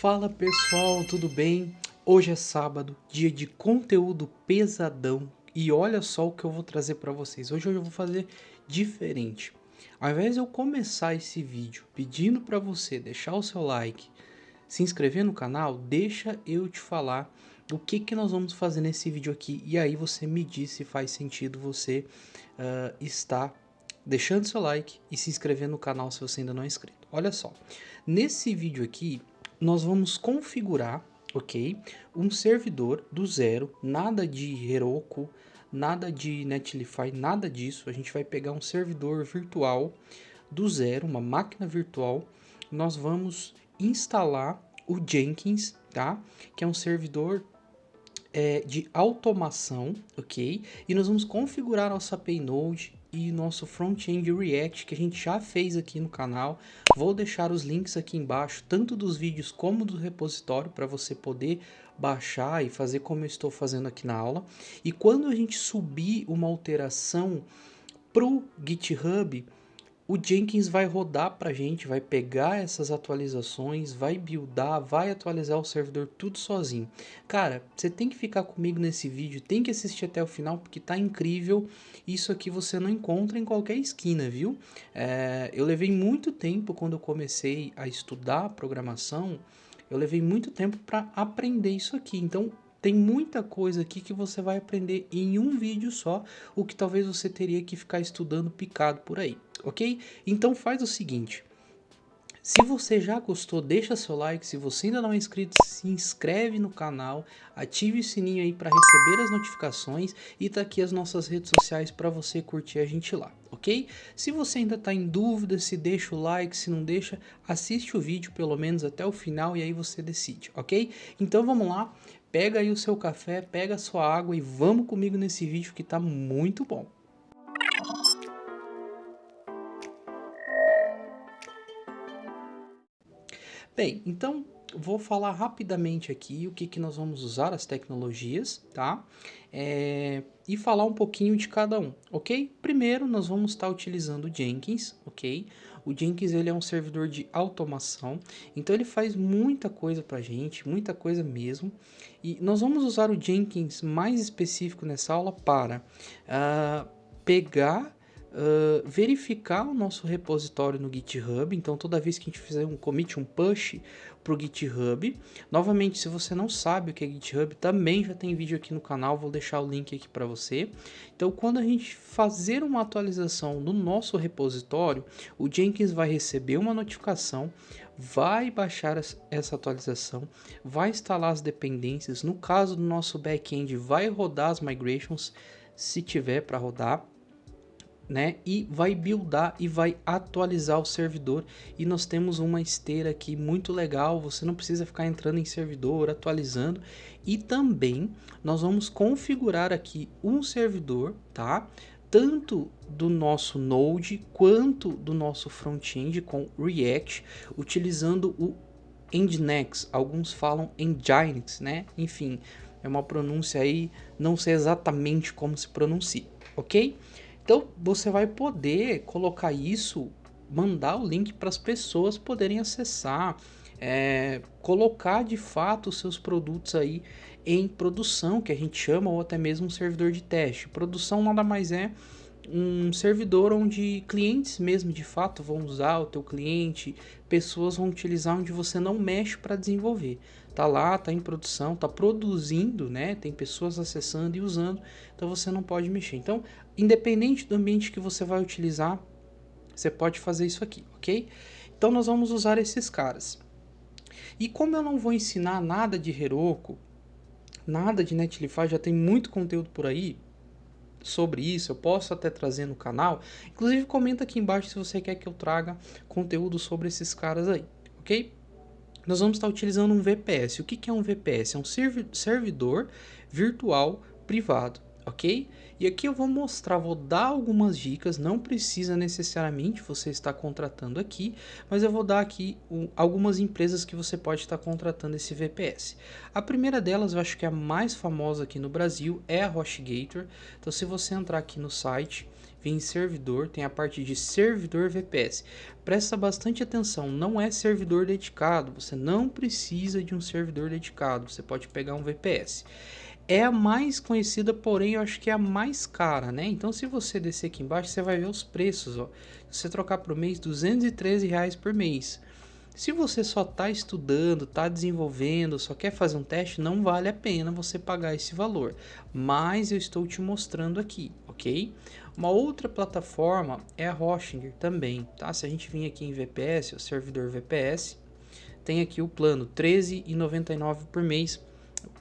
Fala pessoal, tudo bem? Hoje é sábado, dia de conteúdo pesadão e olha só o que eu vou trazer para vocês. Hoje eu vou fazer diferente. Ao invés de eu começar esse vídeo pedindo para você deixar o seu like, se inscrever no canal, deixa eu te falar o que nós vamos fazer nesse vídeo aqui e aí você me diz se faz sentido você estar deixando seu like e se inscrever no canal se você ainda não é inscrito. Olha só, nesse vídeo aqui nós vamos configurar, ok, um servidor do zero, nada de Heroku, nada de Netlify, nada disso. A gente vai pegar um servidor virtual do zero, uma máquina virtual. Nós vamos instalar o Jenkins, tá? Que é um servidor de automação, ok? E nós vamos configurar nossa Paynode e nosso front-end React que a gente já fez aqui no canal. Vou deixar os links aqui embaixo, tanto dos vídeos como do repositório, para você poder baixar e fazer como eu estou fazendo aqui na aula. E quando a gente subir uma alteração para o GitHub, o Jenkins vai rodar para a gente, vai pegar essas atualizações, vai buildar, vai atualizar o servidor tudo sozinho. Cara, você tem que ficar comigo nesse vídeo, tem que assistir até o final porque tá incrível. Isso aqui você não encontra em qualquer esquina, viu? Eu levei muito tempo quando eu comecei a estudar programação, eu levei muito tempo para aprender isso aqui. Então, tem muita coisa aqui que você vai aprender em um vídeo só, o que talvez você teria que ficar estudando picado por aí, ok? Então faz o seguinte, se você já gostou, deixa seu like, se você ainda não é inscrito, se inscreve no canal, ative o sininho aí para receber as notificações e tá aqui as nossas redes sociais para você curtir a gente lá, ok? Se você ainda está em dúvida se deixa o like, se não deixa, assiste o vídeo pelo menos até o final e aí você decide, ok? Então vamos lá. Pega aí o seu café, pega a sua água e vamos comigo nesse vídeo que tá muito bom. Bem, então vou falar rapidamente aqui o que nós vamos usar, as tecnologias, tá? E falar um pouquinho de cada um, ok? Primeiro nós vamos estar utilizando o Jenkins, ok? O Jenkins ele é um servidor de automação, então ele faz muita coisa pra gente, muita coisa mesmo. E nós vamos usar o Jenkins mais específico nessa aula para pegar, verificar o nosso repositório no GitHub. Então toda vez que a gente fizer um commit, um push para o GitHub, novamente, se você não sabe o que é GitHub, também já tem vídeo aqui no canal, vou deixar o link aqui para você. Então quando a gente fazer uma atualização no nosso repositório, o Jenkins vai receber uma notificação, vai baixar essa atualização, vai instalar as dependências, no caso do nosso back-end vai rodar as migrations, se tiver para rodar, né? E vai buildar e vai atualizar o servidor. E nós temos uma esteira aqui muito legal, você não precisa ficar entrando em servidor, atualizando. E também nós vamos configurar aqui um servidor, tá? Tanto do nosso Node quanto do nosso front-end com React, utilizando o Nginx. Alguns falam Nginx, né? Enfim, é uma pronúncia aí, não sei exatamente como se pronuncia, ok? Então você vai poder colocar isso, mandar o link para as pessoas poderem acessar, colocar de fato os seus produtos aí em produção, que a gente chama, ou até mesmo um servidor de teste. Produção nada mais é um servidor onde clientes mesmo de fato vão usar o teu cliente, pessoas vão utilizar onde você não mexe para desenvolver. Tá lá, tá em produção, tá produzindo, né? Tem pessoas acessando e usando, então você não pode mexer. Então, independente do ambiente que você vai utilizar, você pode fazer isso aqui, ok? Então nós vamos usar esses caras. E como eu não vou ensinar nada de Heroku, nada de Netlify, já tem muito conteúdo por aí sobre isso, eu posso até trazer no canal. Inclusive comenta aqui embaixo se você quer que eu traga conteúdo sobre esses caras aí, ok? Nós vamos estar utilizando um VPS. O que é um VPS? É um servidor virtual privado, ok? E aqui eu vou mostrar, vou dar algumas dicas, não precisa necessariamente você estar contratando aqui, mas eu vou dar aqui algumas empresas que você pode estar contratando esse VPS. A primeira delas, eu acho que é a mais famosa aqui no Brasil, é a HostGator. Então se você entrar aqui no site, vem em servidor, tem a parte de servidor VPS. Presta bastante atenção, não é servidor dedicado, você não precisa de um servidor dedicado, você pode pegar um VPS. É a mais conhecida, porém eu acho que é a mais cara, né? Então se você descer aqui embaixo, você vai ver os preços, ó. Se você trocar por mês, R$ 213 por mês. Se você só está estudando, está desenvolvendo, só quer fazer um teste, não vale a pena você pagar esse valor. Mas eu estou te mostrando aqui, ok? Uma outra plataforma é a Hoshinger também, tá? Se a gente vir aqui em VPS, o servidor VPS, tem aqui o plano R$13,99 por mês,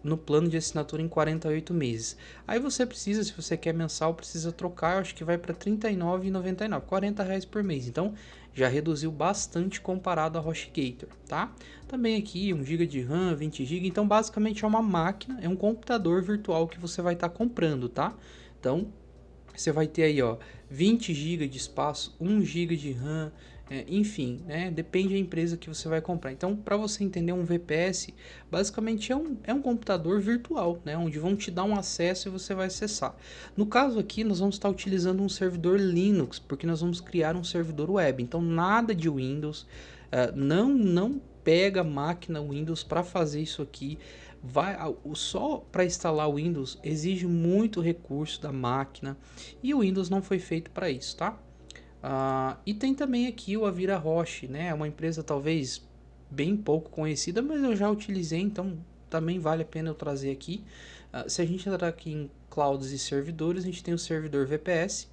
no plano de assinatura em 48 meses. Aí você precisa, se você quer mensal, precisa trocar, eu acho que vai para R$ 39,99, R$ 40 por mês. Então já reduziu bastante comparado a HostGator, tá? Também aqui 1 GB de RAM, 20 GB, então basicamente é uma máquina, é um computador virtual que você vai estar comprando, tá? Então você vai ter aí, ó, 20 GB de espaço, 1 GB de RAM, enfim, né? Depende da empresa que você vai comprar. Então, para você entender, um VPS basicamente é um computador virtual, né? Onde vão te dar um acesso e você vai acessar. No caso aqui, nós vamos estar utilizando um servidor Linux, porque nós vamos criar um servidor web. Então, nada de Windows, não pega a máquina Windows para fazer isso aqui. Só para instalar o Windows exige muito recurso da máquina e o Windows não foi feito para isso, tá? E tem também aqui o Avira Roche, né? É uma empresa talvez bem pouco conhecida, mas eu já utilizei, então também vale a pena eu trazer aqui. Se a gente entrar aqui em clouds e servidores, a gente tem o servidor VPS.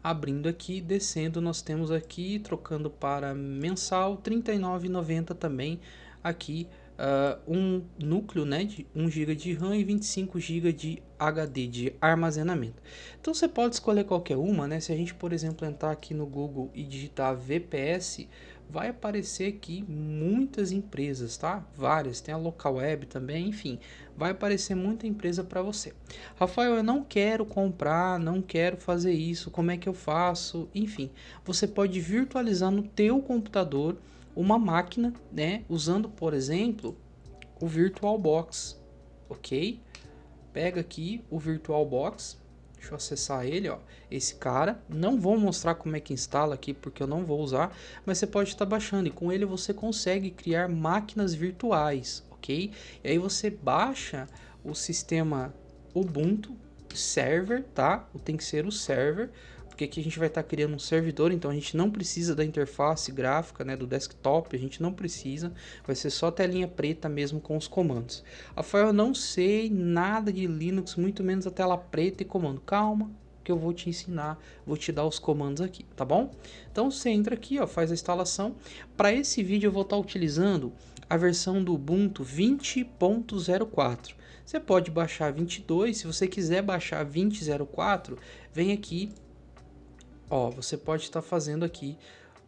Abrindo aqui, descendo, nós temos aqui, trocando para mensal, R$ 39,90 também. Aqui um núcleo, né, de 1 GB de RAM e 25 GB de HD de armazenamento. Então você pode escolher qualquer uma, né? Se a gente, por exemplo, entrar aqui no Google e digitar VPS, vai aparecer aqui muitas empresas, tá? Várias, tem a Local Web também, enfim, vai aparecer muita empresa para você. Rafael, eu não quero comprar, não quero fazer isso, como é que eu faço? Enfim, você pode virtualizar no teu computador uma máquina, né, usando, por exemplo, o VirtualBox, ok? Pega aqui o VirtualBox, deixa eu acessar ele, ó, esse cara. Não vou mostrar como é que instala aqui porque eu não vou usar, mas você pode estar baixando e com ele você consegue criar máquinas virtuais, ok? E aí você baixa o sistema Ubuntu server, tá? Tem que ser o server, porque aqui a gente vai estar criando um servidor, então a gente não precisa da interface gráfica, né, do desktop, a gente não precisa, vai ser só telinha preta mesmo com os comandos. Rafael, eu não sei nada de Linux, muito menos a tela preta e comando. Calma, que eu vou te ensinar, vou te dar os comandos aqui, tá bom? Então você entra aqui, ó, faz a instalação. Para esse vídeo eu vou estar utilizando a versão do Ubuntu 20.04. Você pode baixar 22, se você quiser baixar 20.04, vem aqui, ó, você pode estar fazendo aqui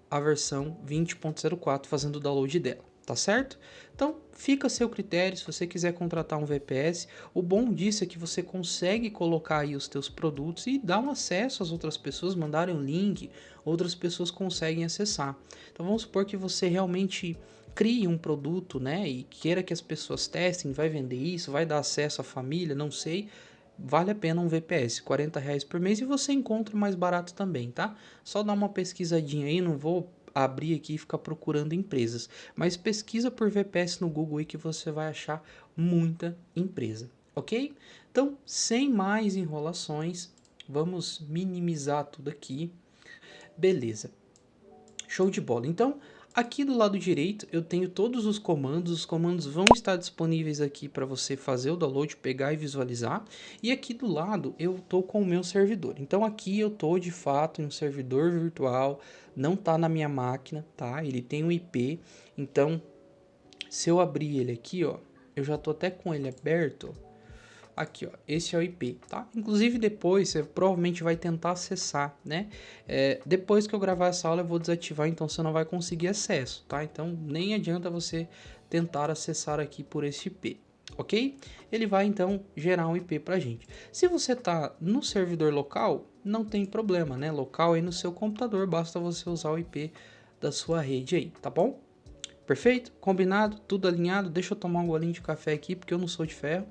a versão 20.04, fazendo o download dela, tá certo? Então fica a seu critério, se você quiser contratar um VPS, o bom disso é que você consegue colocar aí os teus produtos e dar um acesso às outras pessoas, mandarem um link, outras pessoas conseguem acessar. Então vamos supor que você realmente crie um produto, né, e queira que as pessoas testem, vai vender isso, vai dar acesso à família, não sei, vale a pena um VPS, R$ 40 por mês, e você encontra mais barato também, tá? Só dá uma pesquisadinha aí, não vou abrir aqui e ficar procurando empresas, mas pesquisa por VPS no Google aí que você vai achar muita empresa, ok? Então, sem mais enrolações, vamos minimizar tudo aqui, beleza? Show de bola. Então, aqui do lado direito eu tenho todos os comandos vão estar disponíveis aqui para você fazer o download, pegar e visualizar. E aqui do lado eu estou com o meu servidor. Então aqui eu estou de fato em um servidor virtual, não está na minha máquina, tá? Ele tem um IP, então se eu abrir ele aqui, ó, eu já estou até com ele aberto. Aqui, ó, esse é o IP, tá? Inclusive depois você provavelmente vai tentar acessar, né? Depois que eu gravar essa aula eu vou desativar, então você não vai conseguir acesso, tá? Então nem adianta você tentar acessar aqui por esse IP, ok? Ele vai então gerar um IP pra gente. Se você tá no servidor local, não tem problema, né? Local aí no seu computador, basta você usar o IP da sua rede aí, tá bom? Perfeito? Combinado? Tudo alinhado? Deixa eu tomar um golinho de café aqui porque eu não sou de ferro.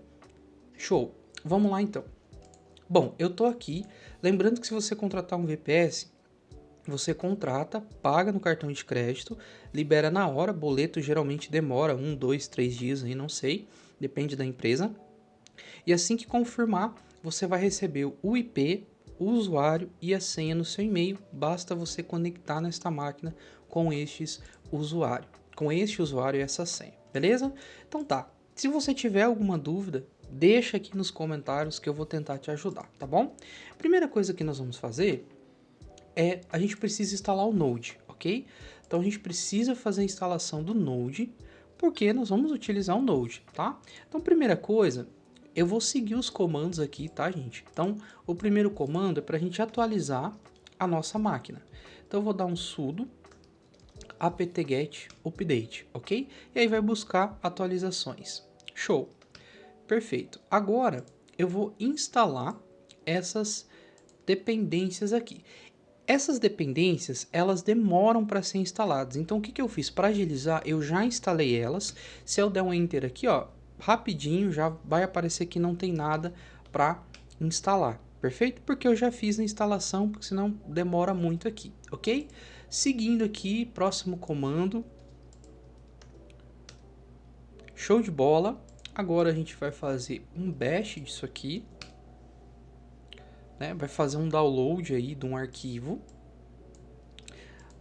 Show, vamos lá então. Bom, eu tô aqui, lembrando que se você contratar um VPS, você contrata, paga no cartão de crédito, libera na hora, boleto geralmente demora 1, 2, 3 dias, aí não sei, depende da empresa. E assim que confirmar, você vai receber o IP, o usuário e a senha no seu e-mail. Basta você conectar nesta máquina com este usuário e essa senha, beleza? Então tá. Se você tiver alguma dúvida, deixa aqui nos comentários que eu vou tentar te ajudar, tá bom? Primeira coisa que nós vamos fazer a gente precisa instalar o Node, ok? Então a gente precisa fazer a instalação do Node, porque nós vamos utilizar o Node, tá? Então primeira coisa, eu vou seguir os comandos aqui, tá, gente? Então o primeiro comando é para a gente atualizar a nossa máquina. Então eu vou dar um sudo apt-get update, ok? E aí vai buscar atualizações. Show! Perfeito. Agora eu vou instalar essas dependências aqui. Essas dependências, elas demoram para ser instaladas. Então, o que eu fiz? Para agilizar, eu já instalei elas. Se eu der um Enter aqui, ó, rapidinho já vai aparecer que não tem nada para instalar. Perfeito? Porque eu já fiz a instalação, porque senão demora muito aqui, ok? Seguindo aqui, próximo comando. Show de bola. Agora a gente vai fazer um bash disso aqui. Vai fazer um download aí de um arquivo.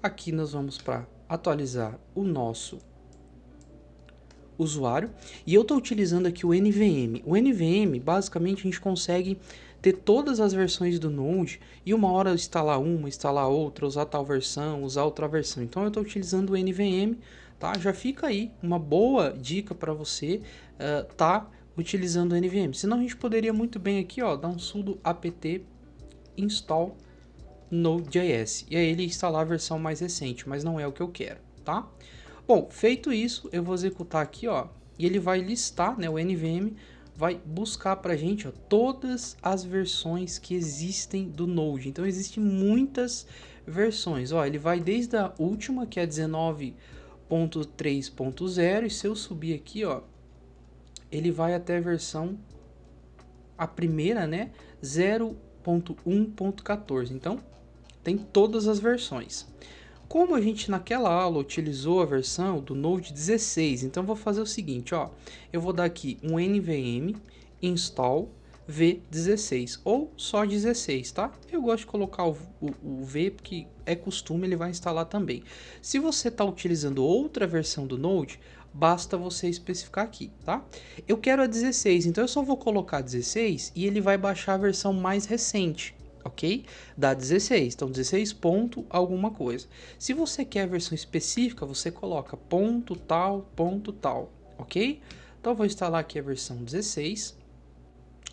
Aqui nós vamos para atualizar o nosso usuário. E eu estou utilizando aqui o NVM. O NVM, basicamente, a gente consegue ter todas as versões do Node e uma hora instalar uma, instalar outra, usar tal versão, usar outra versão. Então eu estou utilizando o NVM, tá? Já fica aí uma boa dica para você tá utilizando o NVM. Senão a gente poderia muito bem aqui, ó, dar um sudo apt install Node.js e aí ele instalar a versão mais recente, mas não é o que eu quero, tá? Bom, feito isso, eu vou executar aqui, ó, e ele vai listar, né, o NVM vai buscar pra gente, ó, todas as versões que existem do Node. Então existem muitas versões, ó, ele vai desde a última, que é 19.3.0, e se eu subir aqui, ó, ele vai até a versão, a primeira, né, 0.1.14. Então tem todas as versões. Como a gente naquela aula utilizou a versão do Node 16, então vou fazer o seguinte, ó, eu vou dar aqui um nvm install v16 ou só 16, tá? Eu gosto de colocar o v porque é costume, ele vai instalar também. Se você está utilizando outra versão do Node, basta você especificar aqui, tá? Eu quero a 16, então eu só vou colocar 16 e ele vai baixar a versão mais recente, ok? Dá 16, então 16 ponto alguma coisa. Se você quer a versão específica, você coloca ponto tal, ok? Então vou instalar aqui a versão 16,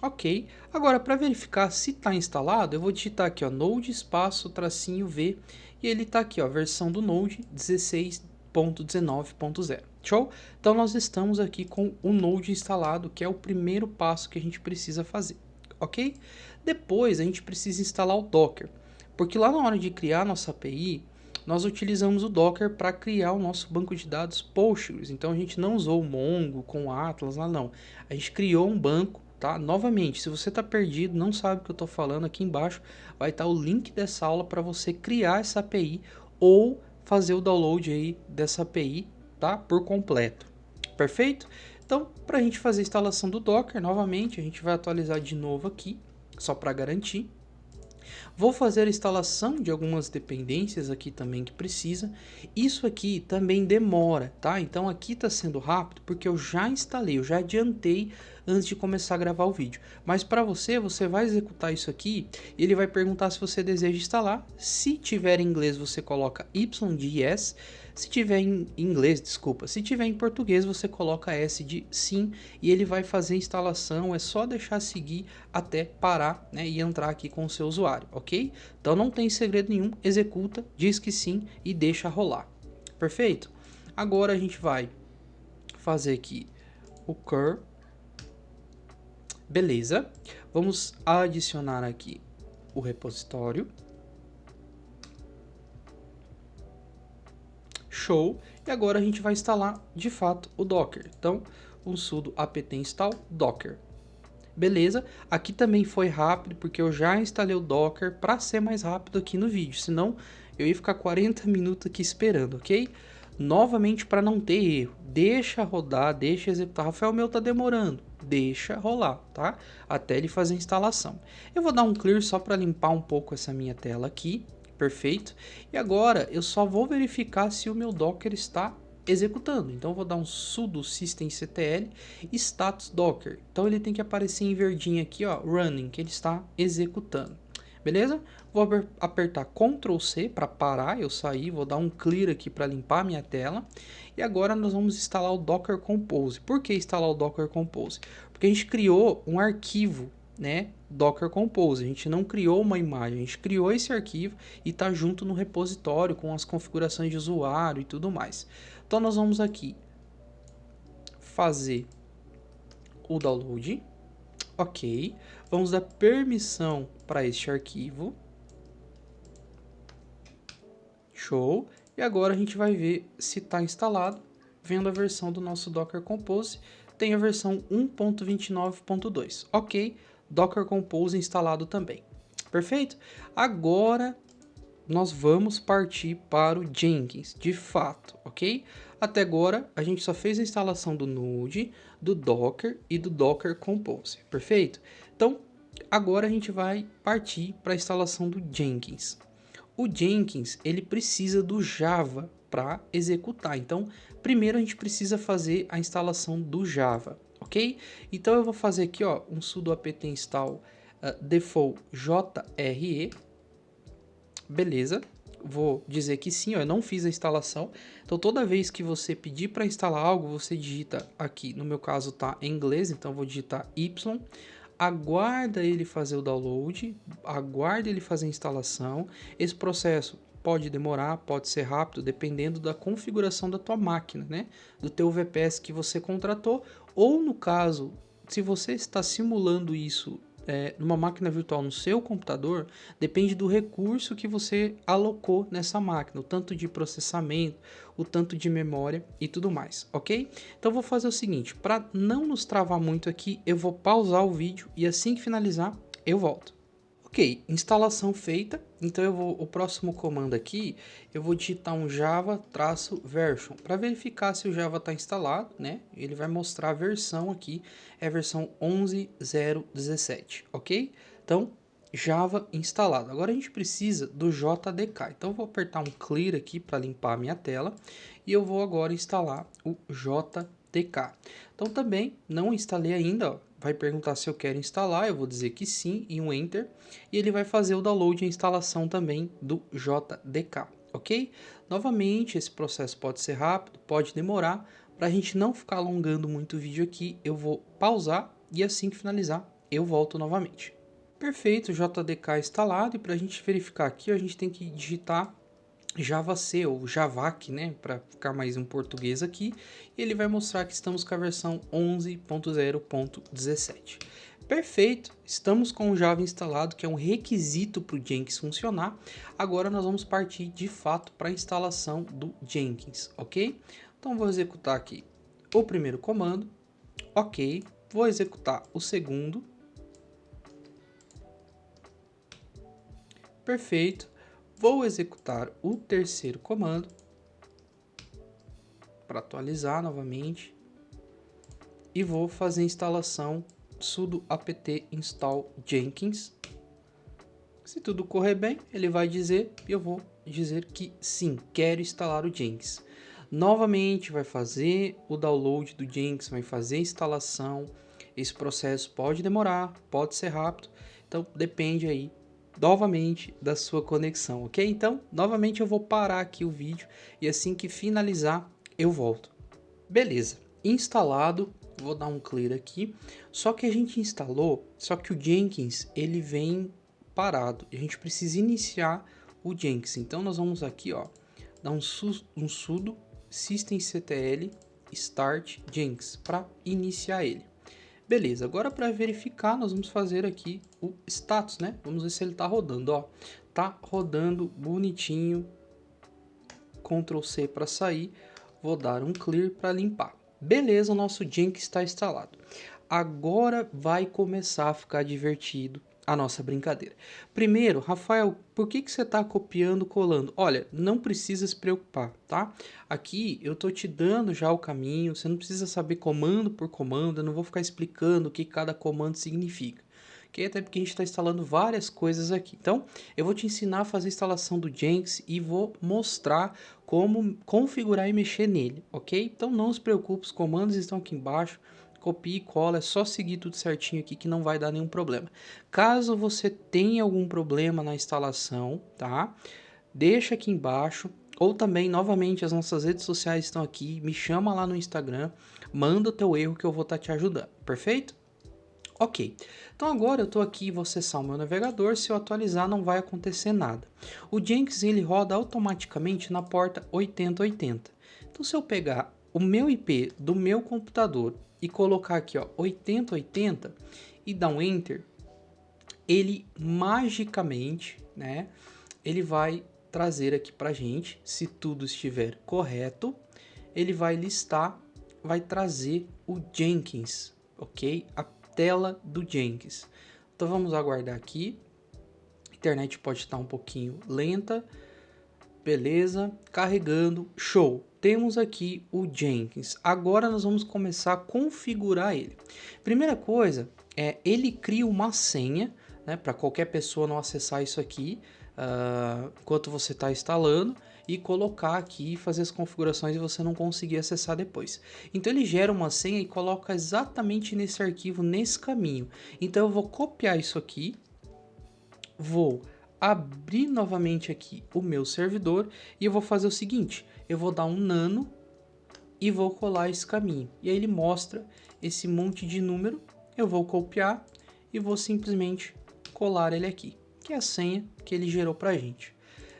ok. Agora para verificar se está instalado, eu vou digitar aqui, ó, node espaço tracinho v e ele está aqui, ó, versão do Node 16.19.0. Show? Então nós estamos aqui com o Node instalado, que é o primeiro passo que a gente precisa fazer, ok? Depois a gente precisa instalar o Docker, porque lá na hora de criar a nossa API, nós utilizamos o Docker para criar o nosso banco de dados Postgres. Então a gente não usou o Mongo com o Atlas lá, não. A gente criou um banco, tá? Novamente, se você está perdido, não sabe o que eu estou falando, aqui embaixo vai estar o link dessa aula para você criar essa API ou fazer o download aí dessa API, tá? Por completo. Perfeito? Então, para a gente fazer a instalação do Docker, novamente, a gente vai atualizar de novo aqui, só para garantir. Vou fazer a instalação de algumas dependências aqui também que precisa. Isso aqui também demora, tá? Então aqui está sendo rápido porque eu já instalei, eu já adiantei antes de começar a gravar o vídeo. Mas para você, você vai executar isso aqui e ele vai perguntar se você deseja instalar. Se tiver em inglês, você coloca Y de yes. Se tiver em inglês, desculpa, se tiver em português, você coloca S de sim e ele vai fazer a instalação, é só deixar seguir até parar, né, e entrar aqui com o seu usuário, ok? Então não tem segredo nenhum, executa, diz que sim e deixa rolar. Perfeito? Agora a gente vai fazer aqui o cur. Beleza. Vamos adicionar aqui o repositório. Show. E agora a gente vai instalar de fato o Docker. Então, um sudo apt install docker. Beleza, aqui também foi rápido porque eu já instalei o Docker para ser mais rápido aqui no vídeo, senão eu ia ficar 40 minutos aqui esperando, ok? Novamente, para não ter erro, deixa rodar, deixa executar. Rafael, o meu tá demorando, deixa rolar, tá? Até ele fazer a instalação. Eu vou dar um clear só para limpar um pouco essa minha tela aqui, perfeito? E agora eu só vou verificar se o meu Docker está executando. Então eu vou dar um sudo systemctl status docker. Então ele tem que aparecer em verdinho aqui, ó, running, que ele está executando. Beleza? Vou apertar Ctrl C para parar, eu sair, vou dar um clear aqui para limpar a minha tela. E agora nós vamos instalar o Docker Compose. Por que instalar o Docker Compose? Porque a gente criou um arquivo, né, Docker Compose. A gente não criou uma imagem, a gente criou esse arquivo e está junto no repositório com as configurações de usuário e tudo mais. Então nós vamos aqui fazer o download, ok, vamos dar permissão para este arquivo, show, e agora a gente vai ver se está instalado, vendo a versão do nosso Docker Compose, tem a versão 1.29.2, ok, Docker Compose instalado também, perfeito? Agora nós vamos partir para o Jenkins, de fato, ok? Até agora, a gente só fez a instalação do Node, do Docker e do Docker Compose, perfeito? Então, agora a gente vai partir para a instalação do Jenkins. O Jenkins, ele precisa do Java para executar. Então, primeiro a gente precisa fazer a instalação do Java, ok? Então, eu vou fazer aqui, ó, um sudo apt install default jre. Beleza, vou dizer que sim, ó, eu não fiz a instalação. Então toda vez que você pedir para instalar algo, você digita aqui, no meu caso tá em inglês, então vou digitar Y, aguarda ele fazer o download, aguarda ele fazer a instalação. Esse processo pode demorar, pode ser rápido, dependendo da configuração da tua máquina, né? Do teu VPS que você contratou, ou no caso, se você está simulando isso numa máquina virtual no seu computador, depende do recurso que você alocou nessa máquina, o tanto de processamento, o tanto de memória e tudo mais, ok? Então vou fazer o seguinte, para não nos travar muito aqui, eu vou pausar o vídeo e assim que finalizar, eu volto. Ok, instalação feita, então o próximo comando aqui, eu vou digitar um java-version, para verificar se o Java está instalado, né? Ele vai mostrar a versão aqui, é a versão 11.0.17, ok? Então, Java instalado. Agora a gente precisa do JDK, então eu vou apertar um clear aqui para limpar a minha tela, e eu vou agora instalar o JDK. Então também não instalei ainda, ó. Vai perguntar se eu quero instalar, eu vou dizer que sim e um Enter. E ele vai fazer o download e a instalação também do JDK, ok? Novamente, esse processo pode ser rápido, pode demorar. Para a gente não ficar alongando muito o vídeo aqui, eu vou pausar e assim que finalizar, eu volto novamente. Perfeito, o JDK instalado, e para a gente verificar aqui, a gente tem que digitar JavaC ou Javac, né, para ficar mais em português aqui, e ele vai mostrar que estamos com a versão 11.0.17. Perfeito, estamos com o Java instalado, que é um requisito para o Jenkins funcionar. Agora nós vamos partir de fato para a instalação do Jenkins, ok? Então vou executar aqui o primeiro comando, ok, vou executar o segundo, perfeito. Vou executar o terceiro comando para atualizar novamente e vou fazer a instalação sudo apt install jenkins. Se tudo correr bem, ele vai dizer e eu vou dizer que sim, quero instalar o Jenkins. Novamente vai fazer o download do Jenkins, vai fazer a instalação. Esse processo pode demorar, pode ser rápido, então depende aí novamente da sua conexão, ok? Então, novamente eu vou parar aqui o vídeo e assim que finalizar, eu volto. Beleza, instalado, vou dar um clear aqui, só que a gente instalou, só que o Jenkins, ele vem parado, a gente precisa iniciar o Jenkins, então nós vamos aqui, ó, dar um sudo systemctl start Jenkins para iniciar ele. Beleza, agora para verificar nós vamos fazer aqui o status, né? Vamos ver se ele tá rodando, ó. Tá rodando bonitinho. Ctrl C para sair. Vou dar um clear para limpar. Beleza, o nosso Jenkins está instalado. agora vai começar a ficar divertido a nossa brincadeira. Primeiro, Rafael, por que você está copiando, colando? Olha, não precisa se preocupar, tá? Aqui eu tô te dando já o caminho, você não precisa saber comando por comando, eu não vou ficar explicando o que cada comando significa. Okay? Até porque a gente está instalando várias coisas aqui. Então, eu vou te ensinar a fazer a instalação do Jenkins e vou mostrar como configurar e mexer nele, ok? Então não se preocupe, os comandos estão aqui embaixo. Copia e cola, é só seguir tudo certinho aqui que não vai dar nenhum problema. Caso você tenha algum problema na instalação, tá? Deixa aqui embaixo. Ou também, novamente, as nossas redes sociais estão aqui. Me chama lá no Instagram, manda o teu erro que eu vou estar te ajudando, perfeito? Ok, então agora eu estou aqui, vou acessar o meu navegador, se eu atualizar não vai acontecer nada. O Jenkins ele roda automaticamente na porta 8080. Então se eu pegar o meu IP do meu computador e colocar aqui ó, 8080 e dar um Enter, ele magicamente, né, ele vai trazer aqui pra gente, se tudo estiver correto, ele vai listar, vai trazer o Jenkins, ok? A tela do Jenkins. Então vamos aguardar aqui. A internet pode estar um pouquinho lenta. Beleza, carregando, show. Temos aqui o Jenkins. Agora nós vamos começar a configurar ele. Primeira coisa, ele cria uma senha, né, para qualquer pessoa não acessar isso aqui enquanto você está instalando e colocar aqui e fazer as configurações e você não conseguir acessar depois. Então ele gera uma senha e coloca exatamente nesse arquivo, nesse caminho. Então eu vou copiar isso aqui, vou abrir novamente aqui o meu servidor e eu vou fazer o seguinte, eu vou dar um nano e vou colar esse caminho. E aí ele mostra esse monte de número, eu vou copiar e vou simplesmente colar ele aqui, que é a senha que ele gerou pra gente.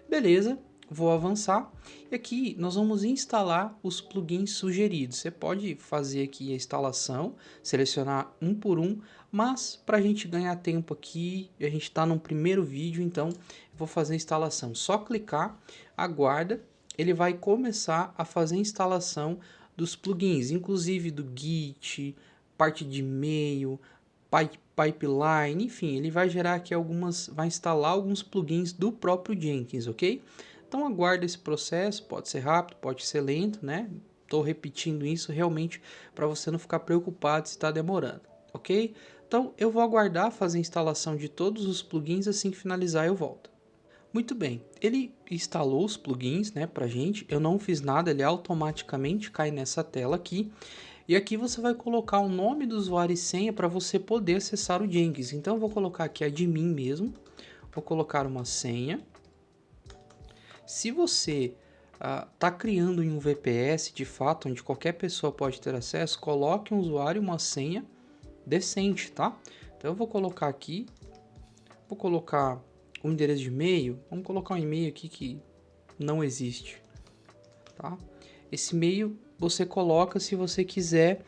Beleza, vou avançar e aqui nós vamos instalar os plugins sugeridos. Você pode fazer aqui a instalação, selecionar um por um, mas para a gente ganhar tempo aqui, a gente está no primeiro vídeo, então eu vou fazer a instalação. Só clicar, aguarda, ele vai começar a fazer a instalação dos plugins, inclusive do Git, parte de e-mail, pipeline, enfim, ele vai gerar aqui vai instalar alguns plugins do próprio Jenkins, ok? Então aguarda esse processo, pode ser rápido, pode ser lento, né? Estou repetindo isso realmente para você não ficar preocupado se está demorando, ok? Então eu vou aguardar fazer a instalação de todos os plugins, assim que finalizar eu volto. Muito bem, ele instalou os plugins, né, pra gente, eu não fiz nada, ele automaticamente cai nessa tela aqui. E aqui você vai colocar o nome do usuário e senha para você poder acessar o Jenkins. Então eu vou colocar aqui admin mesmo, vou colocar uma senha. Se você está criando em um VPS de fato, onde qualquer pessoa pode ter acesso, coloque um usuário e uma senha decente, tá? Então eu vou colocar aqui, vou colocar o endereço de e-mail, vamos colocar um e-mail aqui que não existe, tá? Esse e-mail você coloca se você quiser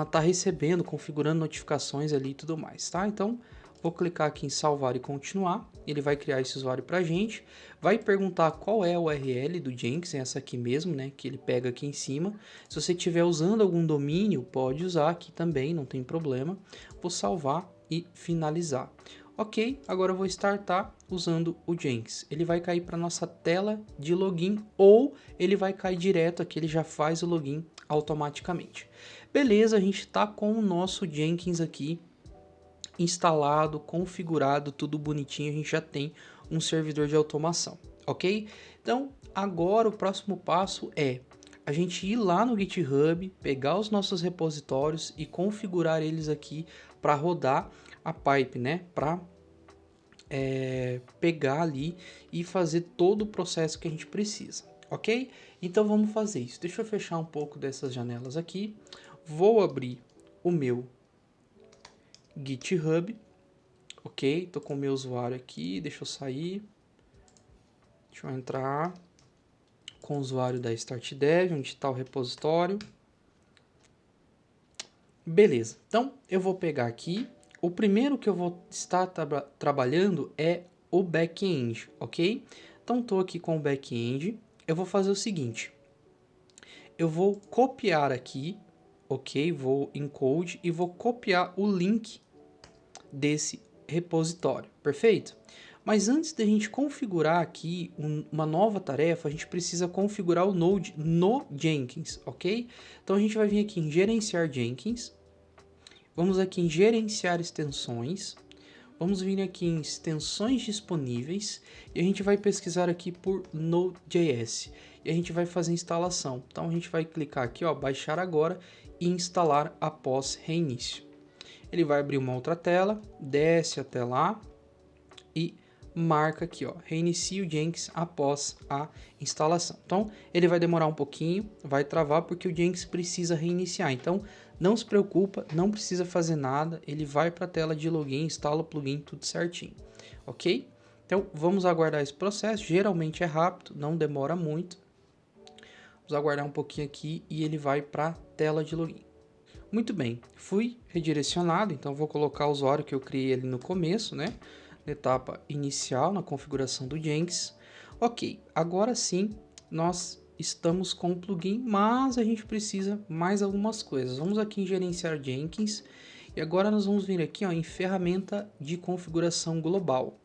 tá recebendo, configurando notificações ali e tudo mais, tá? Então, vou clicar aqui em salvar e continuar, ele vai criar esse usuário pra gente, vai perguntar qual é a URL do Jenkins, é essa aqui mesmo, né, que ele pega aqui em cima. Se você estiver usando algum domínio, pode usar aqui também, não tem problema. Vou salvar e finalizar. Ok, agora eu vou startar usando o Jenkins. Ele vai cair para nossa tela de login ou ele vai cair direto aqui, ele já faz o login automaticamente. Beleza, a gente está com o nosso Jenkins aqui instalado, configurado, tudo bonitinho, a gente já tem um servidor de automação, ok? Então, agora o próximo passo é a gente ir lá no GitHub, pegar os nossos repositórios e configurar eles aqui para rodar a pipe, né? Para pegar ali e fazer todo o processo que a gente precisa, ok? Então vamos fazer isso. Deixa eu fechar um pouco dessas janelas aqui. Vou abrir o meu GitHub, ok? Tô com o meu usuário aqui, deixa eu sair. Deixa eu entrar com o usuário da StartDev, onde está o repositório. Beleza, então eu vou pegar aqui. O primeiro que eu vou estar trabalhando é o back-end, ok? Então estou aqui com o back-end. Eu vou fazer o seguinte. Eu vou copiar aqui ok? Vou em code e vou copiar o link desse repositório, perfeito? Mas antes da gente configurar aqui uma nova tarefa, a gente precisa configurar o Node no Jenkins, ok? Então a gente vai vir aqui em gerenciar Jenkins, vamos aqui em gerenciar extensões, vamos vir aqui em extensões disponíveis e a gente vai pesquisar aqui por Node.js e a gente vai fazer instalação. Então a gente vai clicar aqui, ó, baixar agora e instalar após reinício. Ele vai abrir uma outra tela, desce até lá e marca aqui, ó, reinicie o Jenkins após a instalação. Então, ele vai demorar um pouquinho, vai travar porque o Jenkins precisa reiniciar. Então, não se preocupa, não precisa fazer nada, ele vai para a tela de login, instala o plugin, tudo certinho, ok? Então, vamos aguardar esse processo, geralmente é rápido, não demora muito. Vamos aguardar um pouquinho aqui e ele vai para a tela de login. Muito bem, fui redirecionado, então vou colocar o usuário que eu criei ali no começo, né? Na etapa inicial, na configuração do Jenkins. Ok, agora sim, nós estamos com o plugin, mas a gente precisa mais algumas coisas. Vamos aqui em gerenciar Jenkins e agora nós vamos vir aqui, ó, em ferramenta de configuração global.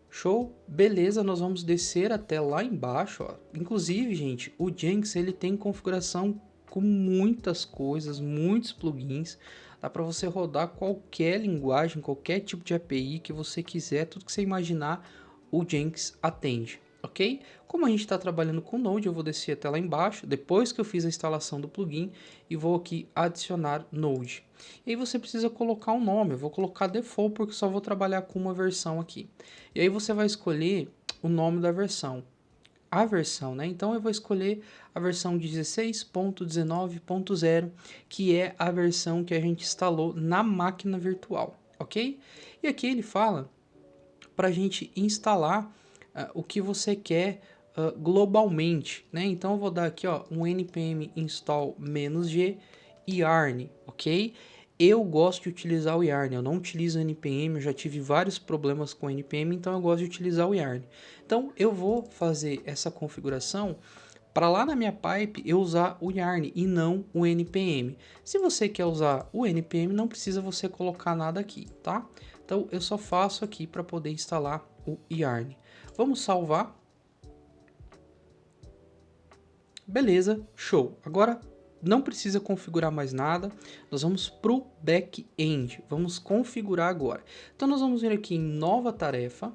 Show? Beleza, nós vamos descer até lá embaixo, ó. Inclusive, gente, o Jenkins ele tem configuração com muitas coisas, muitos plugins. Dá para você rodar qualquer linguagem, qualquer tipo de API que você quiser, tudo que você imaginar, o Jenkins atende, ok? Como a gente está trabalhando com Node, eu vou descer até lá embaixo, depois que eu fiz a instalação do plugin, e vou aqui adicionar Node. E aí você precisa colocar um nome, eu vou colocar default porque só vou trabalhar com uma versão aqui. E aí você vai escolher o nome da versão. A versão, né? Então eu vou escolher a versão 16.19.0, que é a versão que a gente instalou na máquina virtual, ok? E aqui ele fala para a gente instalar o que você quer globalmente, né? Então eu vou dar aqui, ó, um npm install -g yarn, ok? Eu gosto de utilizar o Yarn, eu não utilizo o NPM, eu já tive vários problemas com o NPM, então eu gosto de utilizar o Yarn. Então eu vou fazer essa configuração para lá na minha pipe eu usar o Yarn e não o NPM. Se você quer usar o NPM, não precisa você colocar nada aqui, tá? Então eu só faço aqui para poder instalar o Yarn. Vamos salvar. Beleza, show. Agora não precisa configurar mais nada, nós vamos para o back-end, vamos configurar agora. Então nós vamos vir aqui em nova tarefa,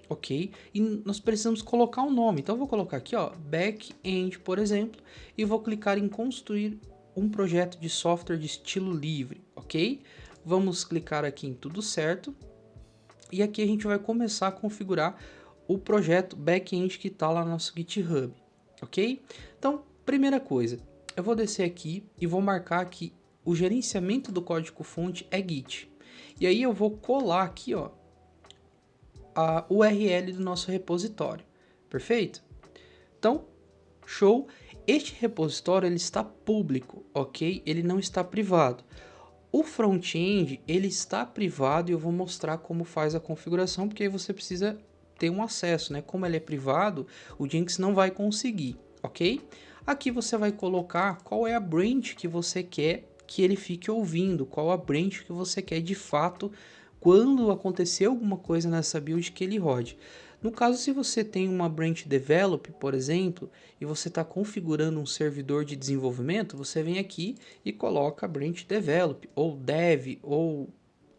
ok? E nós precisamos colocar um nome, então eu vou colocar aqui, ó, back-end, por exemplo, e vou clicar em construir um projeto de software de estilo livre, ok? Vamos clicar aqui em tudo certo, e aqui a gente vai começar a configurar o projeto back-end que está lá no nosso GitHub, ok? Então, primeira coisa, eu vou descer aqui e vou marcar que o gerenciamento do código-fonte é Git. E aí eu vou colar aqui, ó, a URL do nosso repositório. Perfeito? Então, show. Este repositório ele está público, ok? Ele não está privado. O front-end ele está privado e eu vou mostrar como faz a configuração, porque aí você precisa ter um acesso, né? Como ele é privado, o Jenkins não vai conseguir, ok? Aqui você vai colocar qual é a branch que você quer que ele fique ouvindo, qual a branch que você quer de fato quando acontecer alguma coisa nessa build que ele rode. No caso, se você tem uma branch develop, por exemplo, e você está configurando um servidor de desenvolvimento, você vem aqui e coloca branch develop, ou dev, ou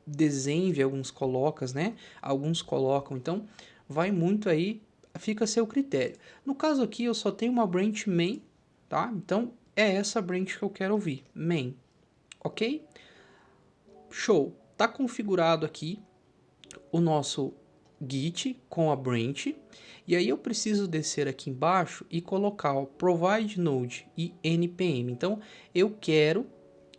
desenv, alguns colocam, né? Alguns colocam, então vai muito aí, fica a seu critério. No caso aqui, eu só tenho uma branch main, tá? Então é essa branch que eu quero ouvir, main, ok? Show, tá configurado aqui o nosso Git com a branch, e aí eu preciso descer aqui embaixo e colocar o provide node e npm. Então eu quero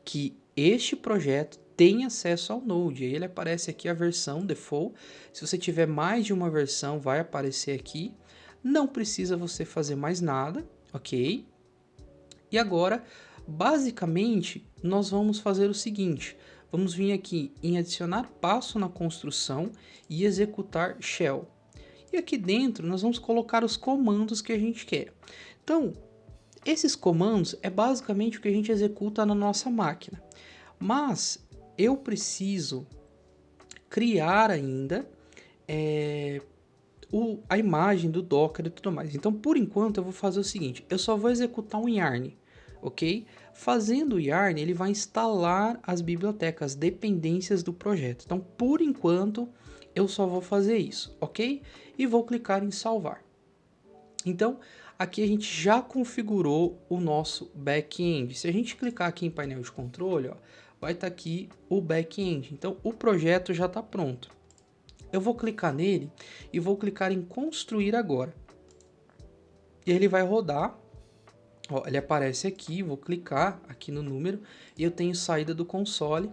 que este projeto tenha acesso ao node, aí ele aparece aqui a versão default. Se você tiver mais de uma versão, vai aparecer aqui. Não precisa você fazer mais nada, ok? E agora, basicamente, nós vamos fazer o seguinte: vamos vir aqui em adicionar passo na construção e executar shell. E aqui dentro nós vamos colocar os comandos que a gente quer. Então, Esses comandos é basicamente o que a gente executa na nossa máquina, mas eu preciso criar ainda a imagem do Docker e tudo mais. Então, por enquanto, eu vou fazer o seguinte, eu só vou executar um yarn, ok? Fazendo o yarn, ele vai instalar as bibliotecas, as dependências do projeto. Então, por enquanto, eu só vou fazer isso, ok? E vou clicar em salvar. Então, aqui a gente já configurou o nosso back-end. Se a gente clicar aqui em painel de controle, ó, vai estar aqui o back-end. Então, o projeto já está pronto. Eu vou clicar nele e vou clicar em construir agora. E ele vai rodar. Ó, ele aparece aqui, vou clicar aqui no número e eu tenho saída do console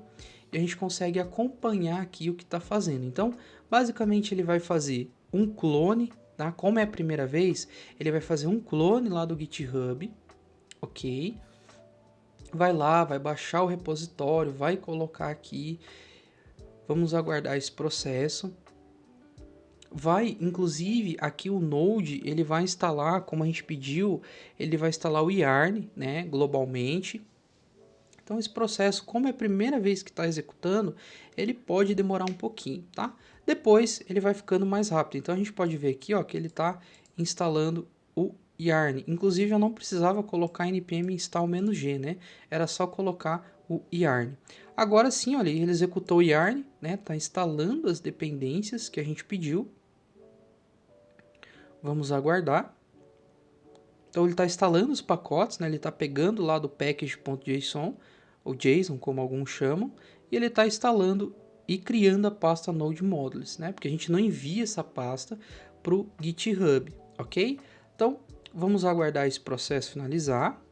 e a gente consegue acompanhar aqui o que está fazendo. Então, basicamente ele vai fazer um clone, tá? Como é a primeira vez, ele vai fazer um clone lá do GitHub, ok? Vai lá, vai baixar o repositório, vai colocar aqui. Vamos aguardar esse processo. Vai, inclusive, aqui o Node, ele vai instalar, como a gente pediu, ele vai instalar o yarn, né, globalmente. Então, esse processo, como é a primeira vez que está executando, ele pode demorar um pouquinho, tá? Depois, ele vai ficando mais rápido. Então, a gente pode ver aqui, ó, que ele está instalando o yarn. Inclusive, eu não precisava colocar npm install "-g", né? Era só colocar o yarn. Agora sim, olha, ele executou o yarn, né? Está instalando as dependências que a gente pediu. Vamos aguardar. Então ele está instalando os pacotes, né? Ele está pegando lá do package.json, ou JSON, como alguns chamam, e ele está instalando e criando a pasta Node Modules, né? Porque a gente não envia essa pasta para o GitHub, ok? Então vamos aguardar esse processo finalizar.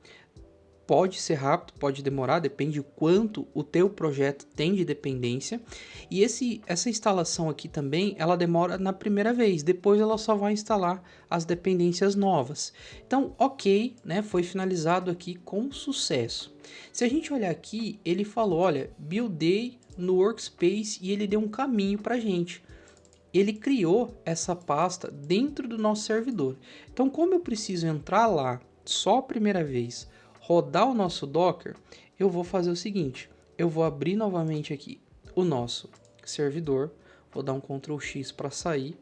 Pode ser rápido, pode demorar, depende de quanto o teu projeto tem de dependência. E essa instalação aqui também, ela demora na primeira vez, depois ela só vai instalar as dependências novas. Então, ok, né, foi finalizado aqui com sucesso. Se a gente olhar aqui, ele falou, olha, buildei no workspace e ele deu um caminho para a gente. Ele criou essa pasta dentro do nosso servidor. Então, como eu preciso entrar lá só a primeira vez, rodar o nosso Docker, eu vou fazer o seguinte, eu vou abrir novamente aqui o nosso servidor, vou dar um Ctrl X para sair,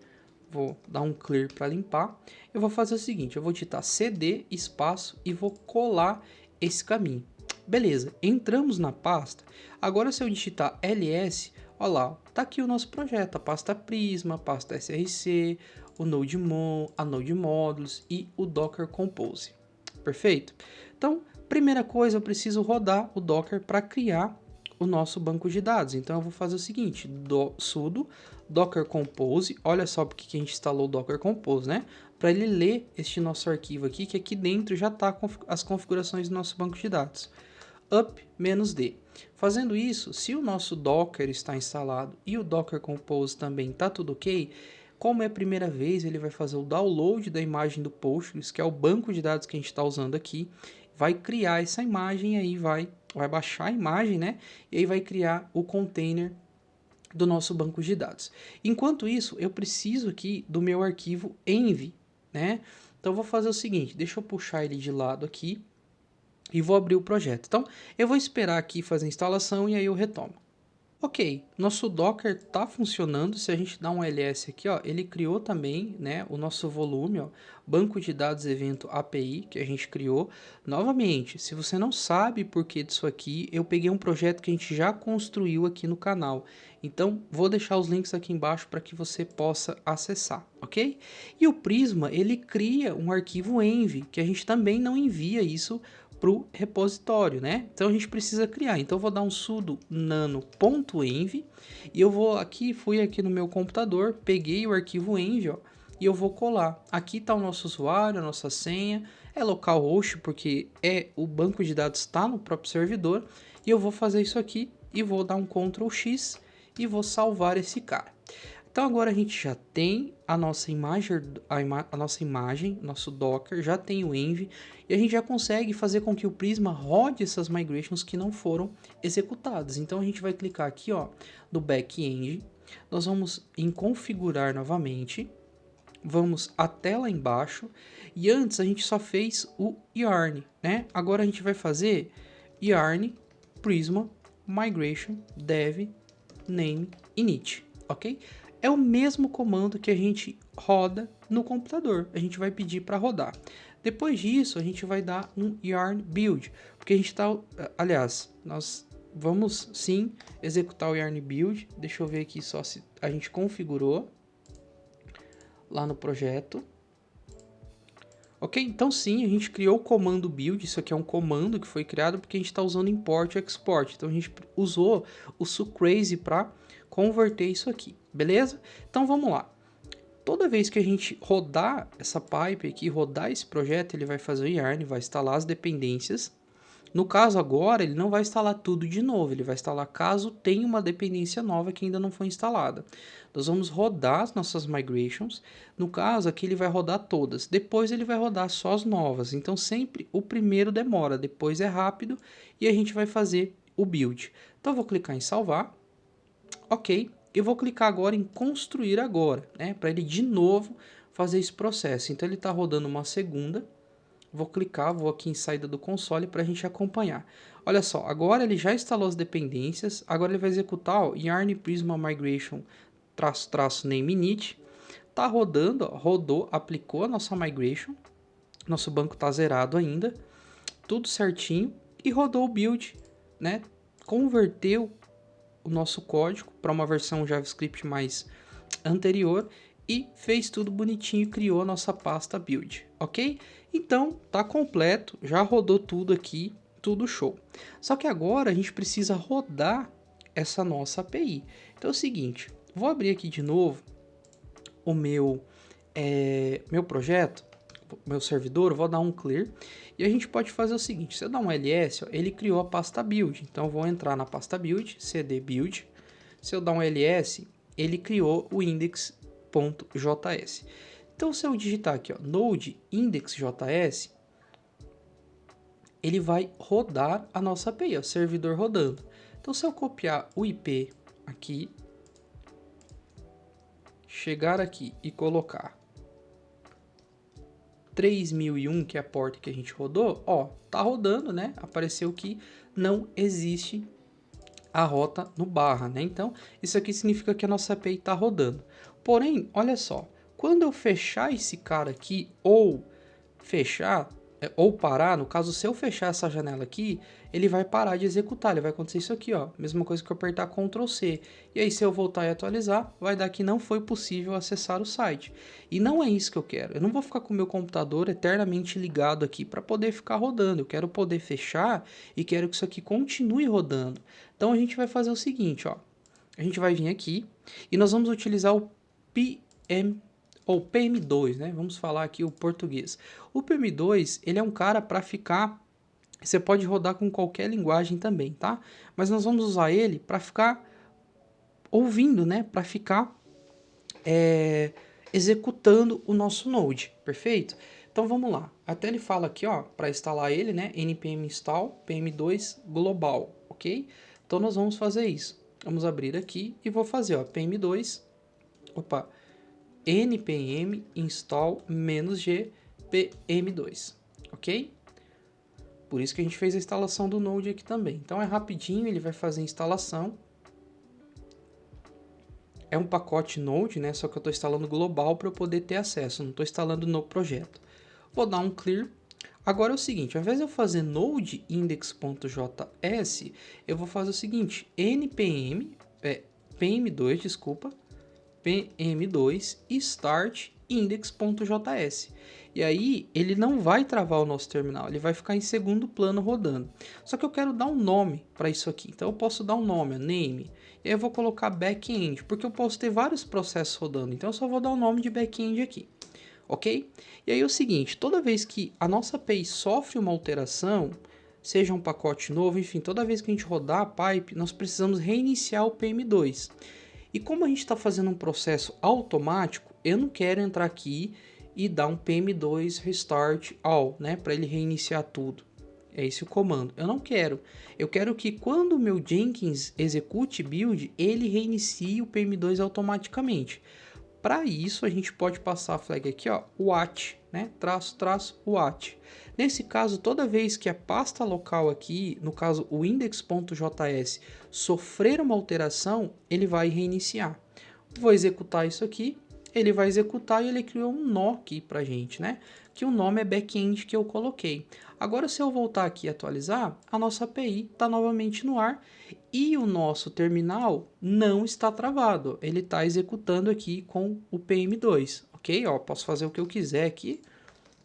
vou dar um clear para limpar, eu vou fazer o seguinte, eu vou digitar cd espaço e vou colar esse caminho. Beleza, entramos na pasta, agora se eu digitar ls, olha lá, tá aqui o nosso projeto, a pasta Prisma, a pasta src, o NodeMon, a Node Modules e o Docker Compose. Perfeito? Então, primeira coisa, eu preciso rodar o Docker para criar o nosso banco de dados. Então, eu vou fazer o seguinte, sudo Docker Compose, olha só porque que a gente instalou o Docker Compose, né? Para ele ler este nosso arquivo aqui, que aqui dentro já está as configurações do nosso banco de dados. Up-D. Fazendo isso, se o nosso Docker está instalado e o Docker Compose também está tudo ok, como é a primeira vez, ele vai fazer o download da imagem do Postgres, que é o banco de dados que a gente está usando aqui, vai criar essa imagem e aí vai baixar a imagem, né? E aí vai criar o container do nosso banco de dados. Enquanto isso, eu preciso aqui do meu arquivo env, né? Então, eu vou fazer o seguinte, deixa eu puxar ele de lado aqui e vou abrir o projeto. Então, eu vou esperar aqui fazer a instalação e aí eu retomo. Ok, nosso Docker está funcionando. Se a gente dá um ls aqui, ó, ele criou também, né, o nosso volume, ó, banco de dados evento API que a gente criou. Novamente, se você não sabe por que disso aqui, eu peguei um projeto que a gente já construiu aqui no canal. Então, vou deixar os links aqui embaixo para que você possa acessar, ok? E o Prisma, ele cria um arquivo env, que a gente também não envia isso para o repositório, né? Então a gente precisa criar. Então eu vou dar um sudo nano.env e eu vou aqui, fui aqui no meu computador, peguei o arquivo env, ó, e eu vou colar. Aqui está o nosso usuário, a nossa senha, é localhost porque o banco de dados está no próprio servidor e eu vou fazer isso aqui e vou dar um Ctrl X e vou salvar esse cara. Então agora a gente já tem a nossa imagem, nosso Docker, já tem o env e a gente já consegue fazer com que o Prisma rode essas migrations que não foram executadas. Então a gente vai clicar aqui, ó, no back-end, nós vamos em configurar novamente, vamos até lá embaixo, e antes a gente só fez o yarn, né? Agora a gente vai fazer yarn prisma migration dev name init, ok? É o mesmo comando que a gente roda no computador, a gente vai pedir para rodar. Depois disso, a gente vai dar um yarn build, porque a gente está, aliás, nós vamos sim executar o yarn build. Deixa eu ver aqui só se a gente configurou lá no projeto. Ok, então sim, a gente criou o comando build. Isso aqui é um comando que foi criado porque a gente está usando import e export. Então a gente usou o sucrazy para converter isso aqui, beleza? Então vamos lá. Toda vez que a gente rodar essa pipe aqui, rodar esse projeto, ele vai fazer o yarn, vai instalar as dependências. No caso agora, ele não vai instalar tudo de novo, ele vai instalar caso tenha uma dependência nova que ainda não foi instalada. Nós vamos rodar as nossas migrations. No caso aqui ele vai rodar todas, depois ele vai rodar só as novas. Então sempre o primeiro demora, depois é rápido e a gente vai fazer o build. Então eu vou clicar em salvar, ok. Eu vou clicar agora em construir agora, né, para ele de novo fazer esse processo. Então ele está rodando uma segunda. Vou clicar, vou aqui em saída do console para a gente acompanhar. Olha só, agora ele já instalou as dependências, agora ele vai executar o yarn prisma migration name init. Tá rodando, ó, rodou, aplicou a nossa migration. Nosso banco tá zerado ainda, tudo certinho, e rodou o build, né? Converteu o nosso código para uma versão JavaScript mais anterior e fez tudo bonitinho, criou a nossa pasta build, ok? Então tá completo, já rodou tudo aqui, tudo show. Só que agora a gente precisa rodar essa nossa API. Então é o seguinte, vou abrir aqui de novo o meu projeto, meu servidor, vou dar um clear e a gente pode fazer o seguinte: se eu dar um ls, ó, ele criou a pasta build. Então eu vou entrar na pasta build, cd build. Se eu dar um ls, ele criou o index.js. Então se eu digitar aqui, ó, node index.js, ele vai rodar a nossa API, ó, servidor rodando. Então se eu copiar o IP aqui, chegar aqui e colocar 3001, que é a porta que a gente rodou, ó, tá rodando, né? Apareceu que não existe a rota no barra, né? Então, isso aqui significa que a nossa API tá rodando. Porém, olha só, quando eu fechar esse cara aqui, ou fechar, ou parar, no caso, se eu fechar essa janela aqui, ele vai parar de executar, ele vai acontecer isso aqui, ó, mesma coisa que eu apertar Ctrl C. E aí, se eu voltar e atualizar, vai dar que não foi possível acessar o site. E não é isso que eu quero, eu não vou ficar com o meu computador eternamente ligado aqui para poder ficar rodando, eu quero poder fechar e quero que isso aqui continue rodando. Então, a gente vai fazer o seguinte, ó, a gente vai vir aqui e nós vamos utilizar o ou PM2, né? Vamos falar aqui o português. O PM2, ele é um cara para ficar, você pode rodar com qualquer linguagem também, tá? Mas nós vamos usar ele para ficar ouvindo, né? Para ficar executando o nosso Node, perfeito? Então vamos lá. Até ele fala aqui, ó, para instalar ele, né? npm install pm2 global, ok? Então nós vamos fazer isso. Vamos abrir aqui e vou fazer, ó, pm2, opa, npm install -g pm2, ok? Por isso que a gente fez a instalação do Node aqui também. Então é rapidinho, ele vai fazer a instalação. É um pacote Node, né? Só que eu estou instalando global para eu poder ter acesso, não estou instalando no projeto. Vou dar um clear. Agora é o seguinte, ao invés de eu fazer node index.js, eu vou fazer o seguinte, pm2, desculpa, pm2 start index.js. E aí ele não vai travar o nosso terminal, ele vai ficar em segundo plano rodando. Só que eu quero dar um nome para isso aqui, então eu posso dar um nome, name, e aí eu vou colocar backend, porque eu posso ter vários processos rodando, então eu só vou dar o nome de backend aqui, ok? E aí é o seguinte, toda vez que a nossa API sofre uma alteração, seja um pacote novo, enfim, toda vez que a gente rodar a pipe, nós precisamos reiniciar o PM2. E como a gente está fazendo um processo automático, eu não quero entrar aqui e dar um pm2 restart all, né, para ele reiniciar tudo. É esse o comando. Eu não quero. Eu quero que quando o meu Jenkins execute build, ele reinicie o pm2 automaticamente. Para isso, a gente pode passar a flag aqui, ó, watch, né? Watch. Nesse caso, toda vez que a pasta local aqui, no caso o index.js, sofrer uma alteração, ele vai reiniciar. Vou executar isso aqui, ele vai executar e ele criou um nó aqui pra gente, né? Que o nome é backend que eu coloquei. Agora, se eu voltar aqui e atualizar, a nossa API está novamente no ar e o nosso terminal não está travado. Ele está executando aqui com o PM2, ok? Ó, posso fazer o que eu quiser aqui,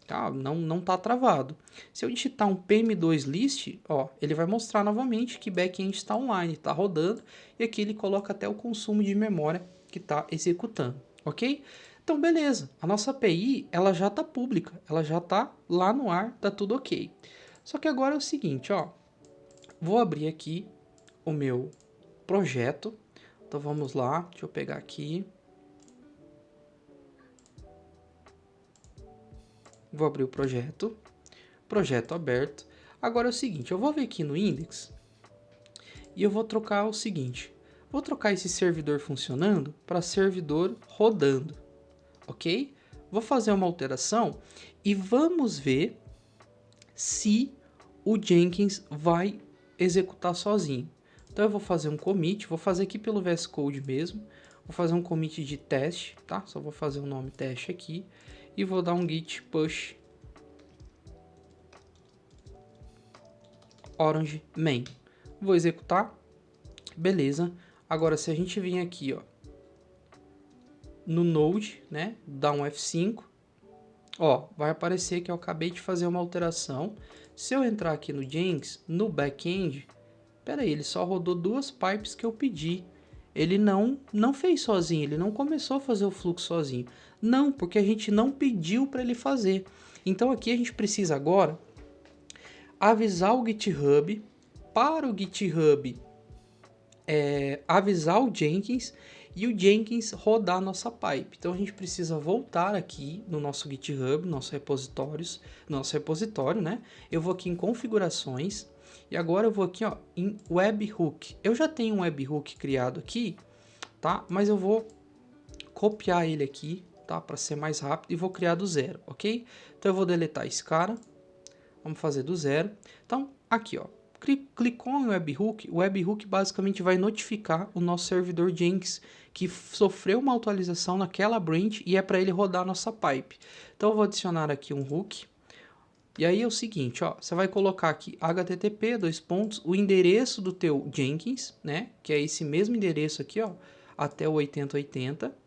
tá? Não está travado. Se eu digitar um PM2 list, ó, ele vai mostrar novamente que backend está online, está rodando, e aqui ele coloca até o consumo de memória que está executando, ok? Então, beleza, a nossa API ela já está pública, ela já está lá no ar, tá tudo ok. Só que agora é o seguinte, ó, vou abrir aqui o meu projeto, então vamos lá, deixa eu pegar aqui, vou abrir o projeto aberto. Agora é o seguinte, eu vou vir aqui no index e eu vou trocar o seguinte, vou trocar esse servidor funcionando para servidor rodando, ok? Vou fazer uma alteração e vamos ver se o Jenkins vai executar sozinho. Então eu vou fazer um commit, vou fazer aqui pelo VS Code mesmo, vou fazer um commit de teste, tá? Só vou fazer o nome teste aqui e vou dar um git push orange main. Vou executar, beleza. Agora se a gente vir aqui, ó, no Node, né, dar um F5, ó, vai aparecer que eu acabei de fazer uma alteração. Se eu entrar aqui no Jenkins, no backend, pera aí, ele só rodou duas pipes que eu pedi. Ele não fez sozinho, ele não começou a fazer o fluxo sozinho. Não, porque a gente não pediu para ele fazer. Então aqui a gente precisa agora avisar o GitHub, para o GitHub avisar o Jenkins e o Jenkins rodar a nossa pipe. Então a gente precisa voltar aqui no nosso GitHub, nosso repositório, né? Eu vou aqui em configurações e agora eu vou aqui, ó, em webhook. Eu já tenho um webhook criado aqui, tá? Mas eu vou copiar ele aqui, tá? Para ser mais rápido e vou criar do zero, ok? Então eu vou deletar esse cara. Vamos fazer do zero. Então aqui, ó. Clicou em webhook, o webhook basicamente vai notificar o nosso servidor Jenkins que sofreu uma atualização naquela branch e é para ele rodar a nossa pipe. Então eu vou adicionar aqui um hook. E aí é o seguinte, ó, você vai colocar aqui http, o endereço do teu Jenkins, né? Que é esse mesmo endereço aqui, ó, até o 8080.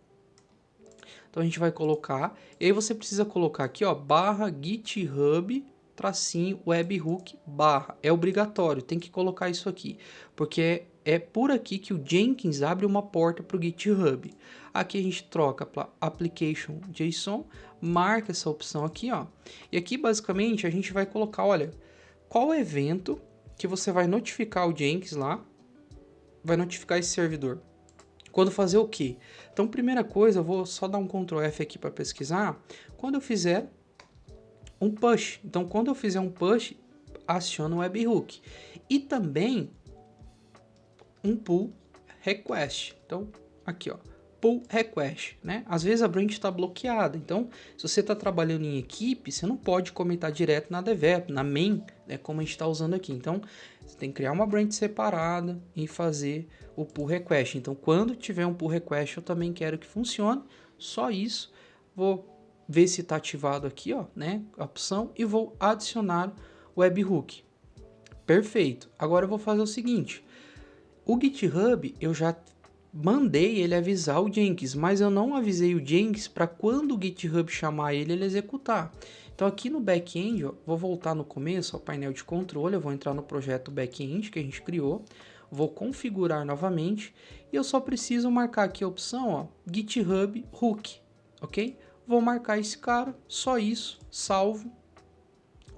Então a gente vai colocar, e aí você precisa colocar aqui, ó, /github webhook /. É obrigatório, tem que colocar isso aqui, porque é por aqui que o Jenkins abre uma porta para o GitHub. Aqui a gente troca para application JSON, marca essa opção aqui, ó. E aqui basicamente a gente vai colocar, olha, qual evento que você vai notificar o Jenkins lá, vai notificar esse servidor. Quando fazer o quê? Então, primeira coisa, eu vou só dar um Ctrl F aqui para pesquisar. Quando eu fizer um push. Então, quando eu fizer um push, aciona o webhook. E também um pull request. Então, aqui, ó, pull request, né? Às vezes a branch está bloqueada. Então, se você está trabalhando em equipe, você não pode comentar direto na dev, na main, né, como a gente está usando aqui. Então, você tem que criar uma branch separada e fazer o pull request. Então, quando tiver um pull request, eu também quero que funcione. Só isso. Vou ver se está ativado aqui, ó, né, a opção, e vou adicionar o webhook. Perfeito. Agora eu vou fazer o seguinte. O GitHub, eu já mandei ele avisar o Jenkins, mas eu não avisei o Jenkins para quando o GitHub chamar ele executar. Então aqui no back-end, ó, vou voltar no começo, ao painel de controle, eu vou entrar no projeto back-end que a gente criou, vou configurar novamente e eu só preciso marcar aqui a opção, ó, GitHub hook, ok? Vou marcar esse cara, só isso, salvo,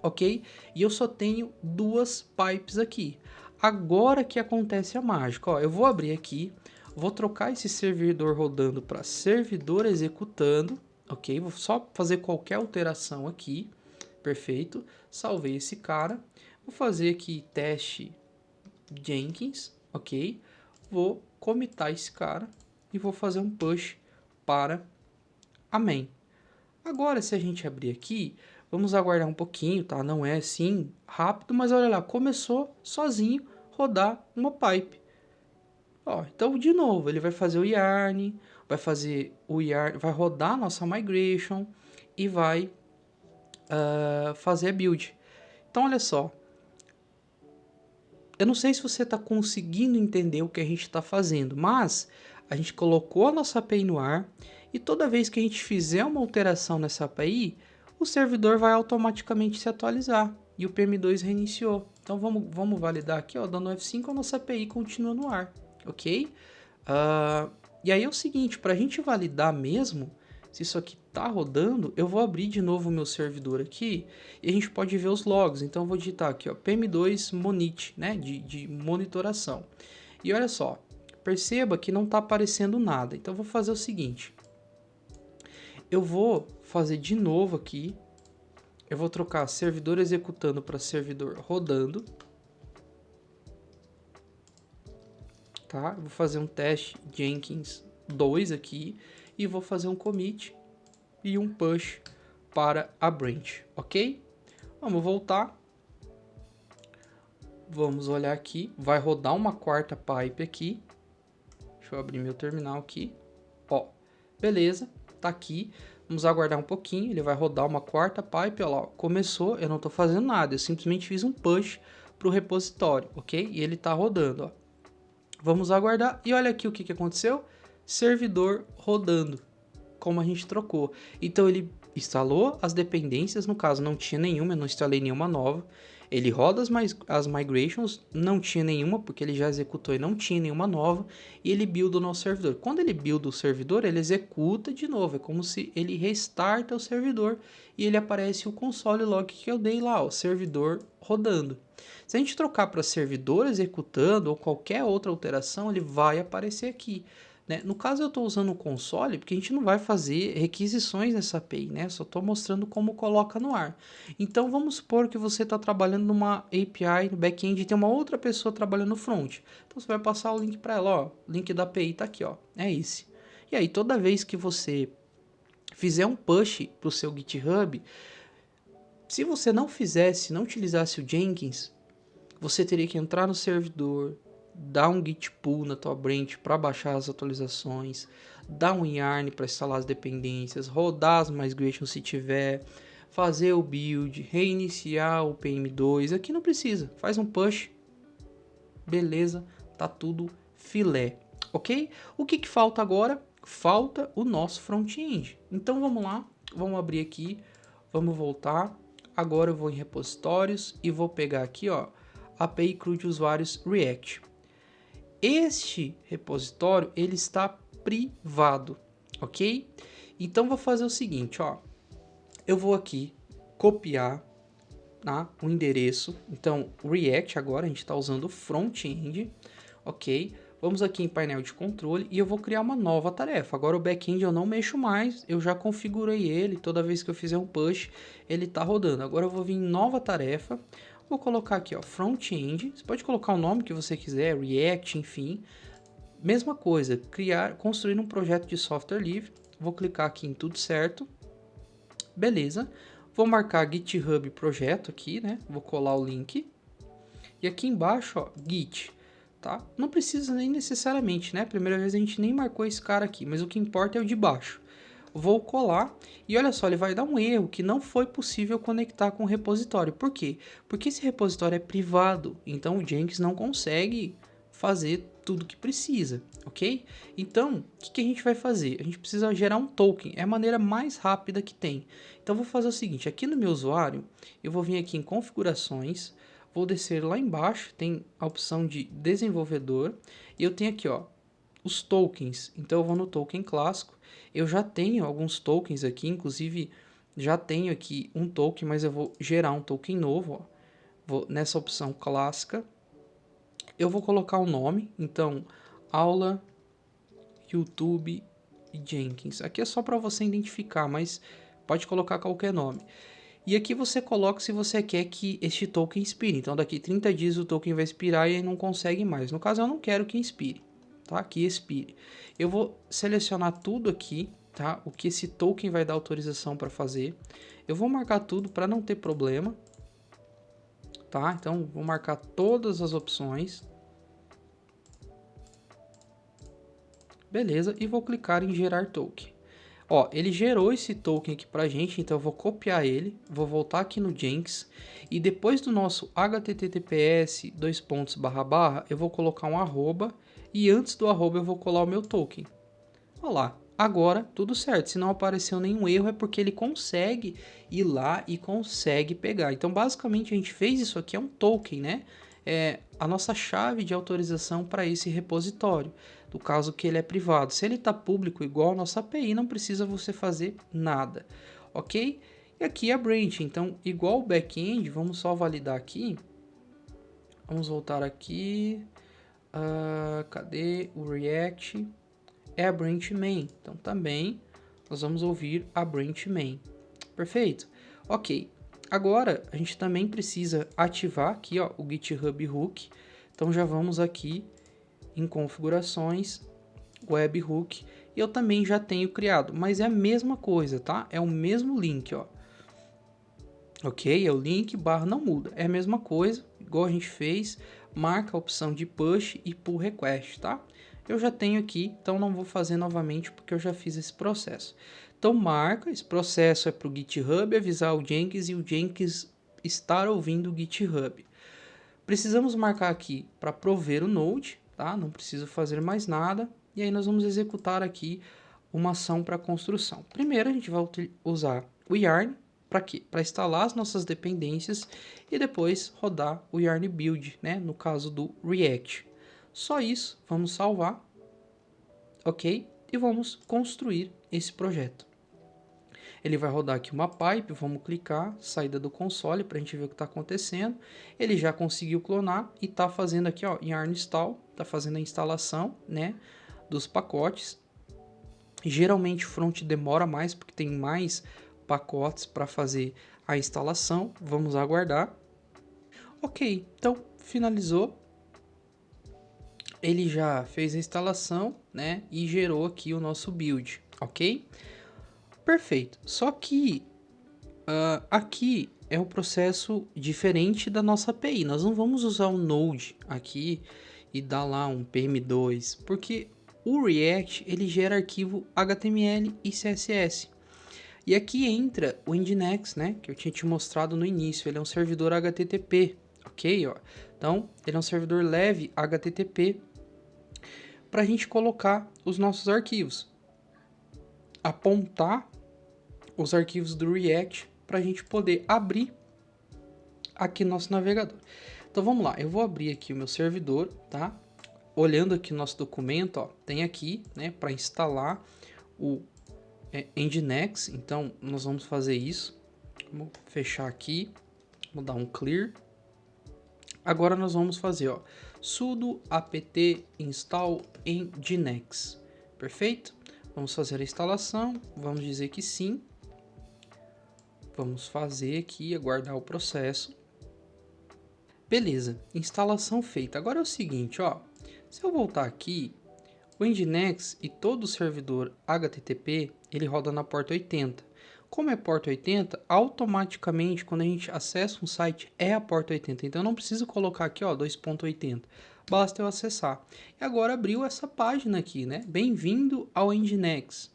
ok? E eu só tenho duas pipes aqui. Agora que acontece a mágica, ó, eu vou abrir aqui, vou trocar esse servidor rodando para servidor executando, ok? Vou só fazer qualquer alteração aqui, perfeito. Salvei esse cara, vou fazer aqui teste Jenkins, ok? Vou comitar esse cara e vou fazer um push para Amém. Agora, se a gente abrir aqui, vamos aguardar um pouquinho, tá? Não é assim rápido, mas olha lá, começou sozinho rodar uma pipe. Ó, então, de novo, ele vai fazer o yarn, vai rodar a nossa migration e vai fazer a build. Então, olha só, eu não sei se você está conseguindo entender o que a gente está fazendo, mas a gente colocou a nossa API no ar e toda vez que a gente fizer uma alteração nessa API, o servidor vai automaticamente se atualizar e o PM2 reiniciou. Então vamos validar aqui, ó, dando F5, a nossa API continua no ar, ok? E aí é o seguinte, para a gente validar mesmo se isso aqui tá rodando, eu vou abrir de novo o meu servidor aqui e a gente pode ver os logs. Então eu vou digitar aqui, ó, PM2 Monit, né, de monitoração. E olha só, perceba que não tá aparecendo nada. Então eu vou fazer o seguinte, eu vou fazer de novo aqui, eu vou trocar servidor executando para servidor rodando, tá? Eu vou fazer um teste Jenkins 2 aqui e vou fazer um commit e um push para a branch, ok? Vamos voltar. Vamos olhar aqui. Vai rodar uma quarta pipe aqui. Deixa eu abrir meu terminal aqui. Ó, beleza, tá aqui. Vamos aguardar um pouquinho. Ele vai rodar uma quarta pipe. Olha lá, começou. Eu não estou fazendo nada. Eu simplesmente fiz um push para o repositório, ok? E ele está rodando, ó. Vamos aguardar. E olha aqui o que aconteceu. Servidor rodando, como a gente trocou. Então ele instalou as dependências, no caso não tinha nenhuma, eu não instalei nenhuma nova. Ele roda as migrations, não tinha nenhuma, porque ele já executou e não tinha nenhuma nova. E ele builda o nosso servidor. Quando ele builda o servidor, ele executa de novo. É como se ele restarta o servidor e ele aparece o console log que eu dei lá, o servidor rodando. Se a gente trocar para servidor executando ou qualquer outra alteração, ele vai aparecer aqui. Né? No caso eu estou usando o console porque a gente não vai fazer requisições nessa API, né? Só estou mostrando como coloca no ar. Então vamos supor que você está trabalhando numa API no back-end e tem uma outra pessoa trabalhando no front. Então você vai passar o link para ela, ó, o link da API está aqui, ó, é esse. E aí toda vez que você fizer um push para o seu GitHub, se você não utilizasse o Jenkins, você teria que entrar no servidor, dar um git pull na tua branch para baixar as atualizações, dar um yarn para instalar as dependências, rodar as migrations se tiver, fazer o build, reiniciar o PM2. Aqui não precisa, faz um push, beleza, tá tudo filé, ok? O que falta agora? Falta o nosso front-end. Então vamos lá, vamos abrir aqui, vamos voltar. Agora eu vou em repositórios e vou pegar aqui, ó, API CRUD de usuários React. Este repositório ele está privado, ok? Então vou fazer o seguinte, ó, eu vou aqui copiar, tá, o endereço. Então React agora a gente está usando o front-end, ok? Vamos aqui em painel de controle e eu vou criar uma nova tarefa. Agora o back-end eu não mexo mais, eu já configurei ele. Toda vez que eu fizer um push, ele está rodando. Agora eu vou vir em nova tarefa. Vou colocar aqui, ó, front-end. Você pode colocar o nome que você quiser, React, enfim. Mesma coisa, construir um projeto de software livre. Vou clicar aqui em tudo certo. Beleza. Vou marcar GitHub projeto aqui, né? Vou colar o link. E aqui embaixo, ó, Git. Tá? Não precisa nem necessariamente, né? Primeira vez a gente nem marcou esse cara aqui, mas o que importa é o de baixo. Vou colar e olha só, ele vai dar um erro que não foi possível conectar com o repositório. Por quê? Porque esse repositório é privado, então o Jenkins não consegue fazer tudo que precisa, ok? Então, o que a gente vai fazer? A gente precisa gerar um token, é a maneira mais rápida que tem. Então, vou fazer o seguinte, aqui no meu usuário, eu vou vir aqui em configurações, vou descer lá embaixo, tem a opção de desenvolvedor, e eu tenho aqui, ó, os tokens. Então eu vou no token clássico, eu já tenho alguns tokens aqui, inclusive já tenho aqui um token, mas eu vou gerar um token novo, ó. Vou nessa opção clássica, eu vou colocar o nome, então aula YouTube Jenkins. Aqui é só para você identificar, mas pode colocar qualquer nome. E aqui você coloca se você quer que este token expire. Então daqui 30 dias o token vai expirar e aí não consegue mais. No caso eu não quero que expire, tá? Que expire. Eu vou selecionar tudo aqui, tá? O que esse token vai dar autorização para fazer. Eu vou marcar tudo para não ter problema, tá? Então, vou marcar todas as opções. Beleza, e vou clicar em gerar token. Ó, ele gerou esse token aqui pra gente, então eu vou copiar ele, vou voltar aqui no Jenkins e depois do nosso https eu vou colocar um arroba e antes do arroba eu vou colar o meu token. Olha lá, agora tudo certo, se não apareceu nenhum erro é porque ele consegue ir lá e consegue pegar. Então basicamente a gente fez isso aqui, é um token, né? É a nossa chave de autorização para esse repositório, do caso que ele é privado. Se ele está público igual a nossa API, não precisa você fazer nada, ok? E aqui é a branch, então igual o back-end, vamos só validar aqui. Vamos voltar aqui, cadê o React? É a branch main, então também nós vamos ouvir a branch main. Perfeito? Ok. Agora a gente também precisa ativar aqui, ó, o GitHub Hook. Então já vamos aqui em configurações, webhook, e eu também já tenho criado, mas é a mesma coisa, tá? É o mesmo link, ó. Ok? É o link barra, não muda, é a mesma coisa, igual a gente fez, marca a opção de push e pull request, tá? Eu já tenho aqui, então não vou fazer novamente porque eu já fiz esse processo. Então marca, esse processo é para o GitHub avisar o Jenkins e o Jenkins estar ouvindo o GitHub. Precisamos marcar aqui para prover o Node, tá? Não preciso fazer mais nada. E aí nós vamos executar aqui uma ação para construção. Primeiro a gente vai usar o Yarn, para quê? Para instalar as nossas dependências e depois rodar o Yarn Build, né? No caso do React. Só isso, vamos salvar, ok? E vamos construir esse projeto. Ele vai rodar aqui uma pipe, vamos clicar, saída do console para a gente ver o que está acontecendo. Ele já conseguiu clonar e está fazendo aqui, ó, yarn install, está fazendo a instalação, né, dos pacotes. Geralmente o front demora mais porque tem mais pacotes para fazer a instalação. Vamos aguardar. Ok, então finalizou. Ele já fez a instalação, né, e gerou aqui o nosso build, ok? Perfeito. Só que aqui é um processo diferente da nossa API. Nós não vamos usar o Node aqui e dar lá um PM2, porque o React ele gera arquivo HTML e CSS. E aqui entra o Nginx, né, que eu tinha te mostrado no início. Ele é um servidor HTTP, ok? Ó. Então, ele é um servidor leve HTTP para a gente colocar os nossos arquivos, apontar os arquivos do React para a gente poder abrir aqui no nosso navegador. Então vamos lá, eu vou abrir aqui o meu servidor, tá? Olhando aqui no nosso documento, ó, tem aqui, né, para instalar o Nginx. Então nós vamos fazer isso. Vamos fechar aqui, vou dar um clear. Agora nós vamos fazer, ó, sudo apt install Nginx. Perfeito? Vamos fazer a instalação, vamos dizer que sim. Vamos fazer aqui, aguardar o processo. Beleza, instalação feita. Agora é o seguinte, ó, se eu voltar aqui, o Nginx e todo o servidor HTTP, ele roda na porta 80. Como é porta 80, automaticamente quando a gente acessa um site é a porta 80. Então eu não preciso colocar aqui, ó, 2.80. Basta eu acessar. E agora abriu essa página aqui, né? Bem-vindo ao Nginx.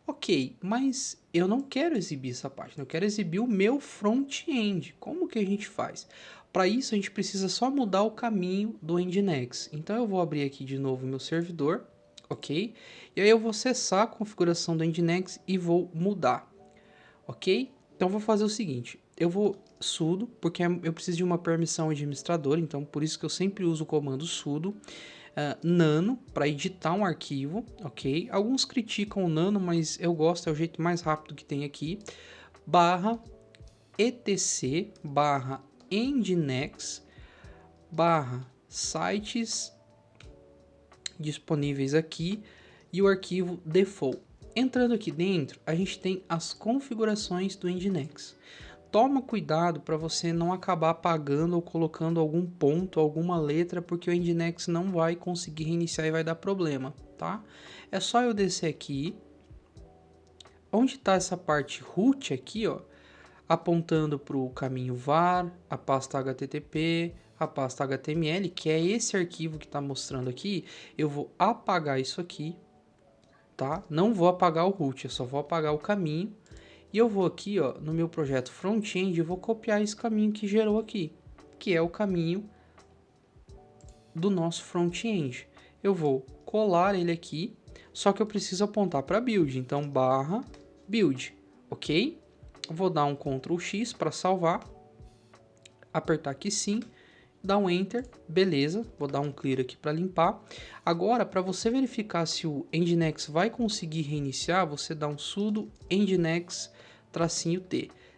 Ok, mas eu não quero exibir essa página, eu quero exibir o meu front-end. Como que a gente faz? Para isso a gente precisa só mudar o caminho do Nginx. Então eu vou abrir aqui de novo o meu servidor, ok? E aí eu vou acessar a configuração do Nginx e vou mudar, ok? Então eu vou fazer o seguinte, eu vou sudo, porque eu preciso de uma permissão administradora, então por isso que eu sempre uso o comando sudo. Nano para editar um arquivo, ok? Alguns criticam o Nano, mas eu gosto, é o jeito mais rápido que tem aqui. Barra etc barra Nginx barra sites disponíveis aqui e o arquivo default. Entrando aqui dentro, a gente tem as configurações do Nginx. Toma cuidado para você não acabar apagando ou colocando algum ponto, alguma letra, porque o Nginx não vai conseguir reiniciar e vai dar problema, tá? É só eu descer aqui, onde está essa parte root aqui, ó, apontando para o caminho var, a pasta http, a pasta HTML, que é esse arquivo que está mostrando aqui, eu vou apagar isso aqui, tá? Não vou apagar o root, eu só vou apagar o caminho. E eu vou aqui, ó, no meu projeto front-end, eu vou copiar esse caminho que gerou aqui, que é o caminho do nosso front-end. Eu vou colar ele aqui, só que eu preciso apontar para build, então barra build, ok? Vou dar um Ctrl X para salvar, apertar aqui sim, dar um Enter, beleza, vou dar um clear aqui para limpar. Agora, para você verificar se o Nginx vai conseguir reiniciar, você dá um sudo nginx-t.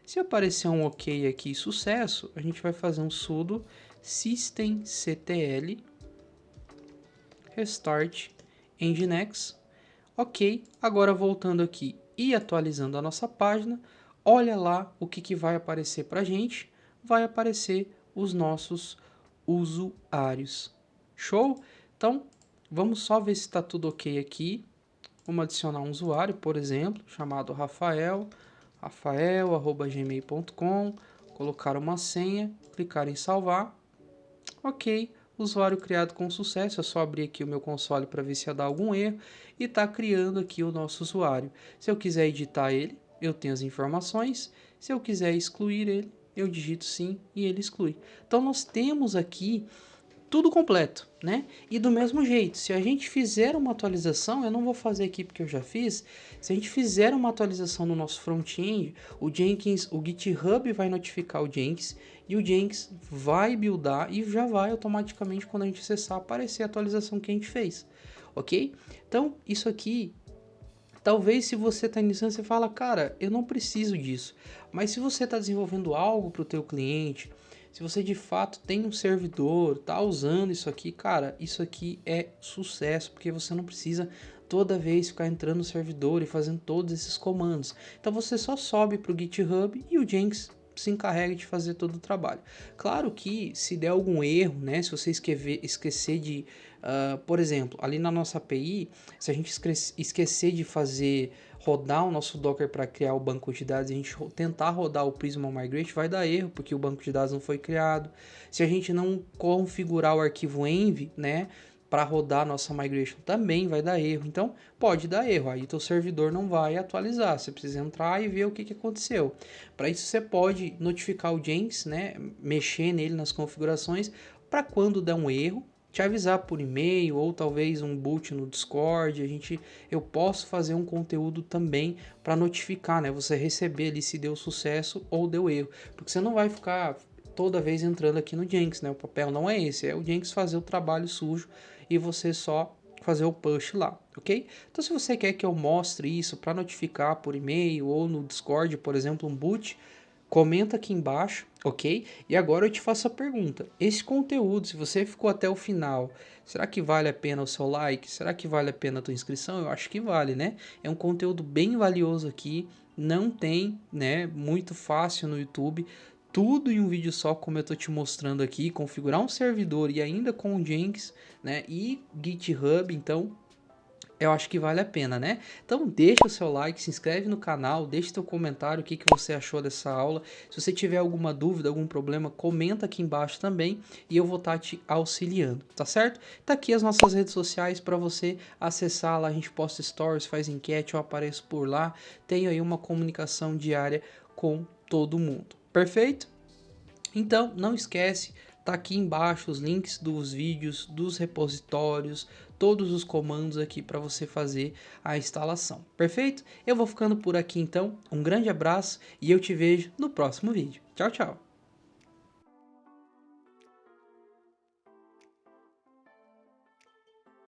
Se aparecer um OK aqui, sucesso, a gente vai fazer um sudo systemctl restart nginx. Ok, agora voltando aqui e atualizando a nossa página, olha lá o que vai aparecer para a gente. Vai aparecer os nossos usuários. Show? Então, vamos só ver se está tudo ok aqui. Vamos adicionar um usuário, por exemplo, chamado rafael@gmail.com, colocar uma senha, clicar em salvar. Ok, usuário criado com sucesso. É só abrir aqui o meu console para ver se ia dar algum erro e está criando aqui o nosso usuário. Se eu quiser editar ele, eu tenho as informações. Se eu quiser excluir ele, eu digito sim e ele exclui. Então nós temos aqui tudo completo, né? E do mesmo jeito, se a gente fizer uma atualização, eu não vou fazer aqui porque eu já fiz, se a gente fizer uma atualização no nosso front-end, o GitHub vai notificar o Jenkins e o Jenkins vai buildar e já vai automaticamente, quando a gente acessar, aparecer a atualização que a gente fez, ok? Então, isso aqui, talvez se você está iniciando, você fala, cara, eu não preciso disso. Mas se você está desenvolvendo algo para o teu cliente, se você de fato tem um servidor, tá usando isso aqui, cara, isso aqui é sucesso, porque você não precisa toda vez ficar entrando no servidor e fazendo todos esses comandos. Então você só sobe para o GitHub e o Jenkins se encarrega de fazer todo o trabalho. Claro que se der algum erro, né, se você esquecer de, por exemplo, ali na nossa API, se a gente esquecer de fazer rodar o nosso Docker para criar o banco de dados, a gente tentar rodar o Prisma Migrate, vai dar erro, porque o banco de dados não foi criado. Se a gente não configurar o arquivo env, né, para rodar a nossa migration, também vai dar erro. Então, pode dar erro, aí teu servidor não vai atualizar, você precisa entrar e ver o que aconteceu. Para isso, você pode notificar o Jenkins, né, mexer nele nas configurações, para quando der um erro, te avisar por e-mail ou talvez um boot no Discord. Eu posso fazer um conteúdo também para notificar, né? Você receber ali se deu sucesso ou deu erro, porque você não vai ficar toda vez entrando aqui no Jenkins, né? O papel não é esse, é o Jenkins fazer o trabalho sujo e você só fazer o push lá, ok? Então se você quer que eu mostre isso para notificar por e-mail ou no Discord, por exemplo, um boot, comenta aqui embaixo, ok? E agora eu te faço a pergunta, esse conteúdo, se você ficou até o final, será que vale a pena o seu like? Será que vale a pena a tua inscrição? Eu acho que vale, né? É um conteúdo bem valioso aqui, não tem, né, muito fácil no YouTube, tudo em um vídeo só, como eu tô te mostrando aqui, configurar um servidor e ainda com o Jenkins, né, e GitHub, então eu acho que vale a pena, né? Então deixa o seu like, se inscreve no canal, deixa teu comentário, o que você achou dessa aula. Se você tiver alguma dúvida, algum problema, comenta aqui embaixo também e eu vou estar te auxiliando, tá certo? Tá aqui as nossas redes sociais para você acessar lá, a gente posta stories, faz enquete, eu apareço por lá. Tenho aí uma comunicação diária com todo mundo. Perfeito? Então, não esquece, tá aqui embaixo os links dos vídeos, dos repositórios, todos os comandos aqui para você fazer a instalação. Perfeito? Eu vou ficando por aqui então, um grande abraço e eu te vejo no próximo vídeo. Tchau, tchau!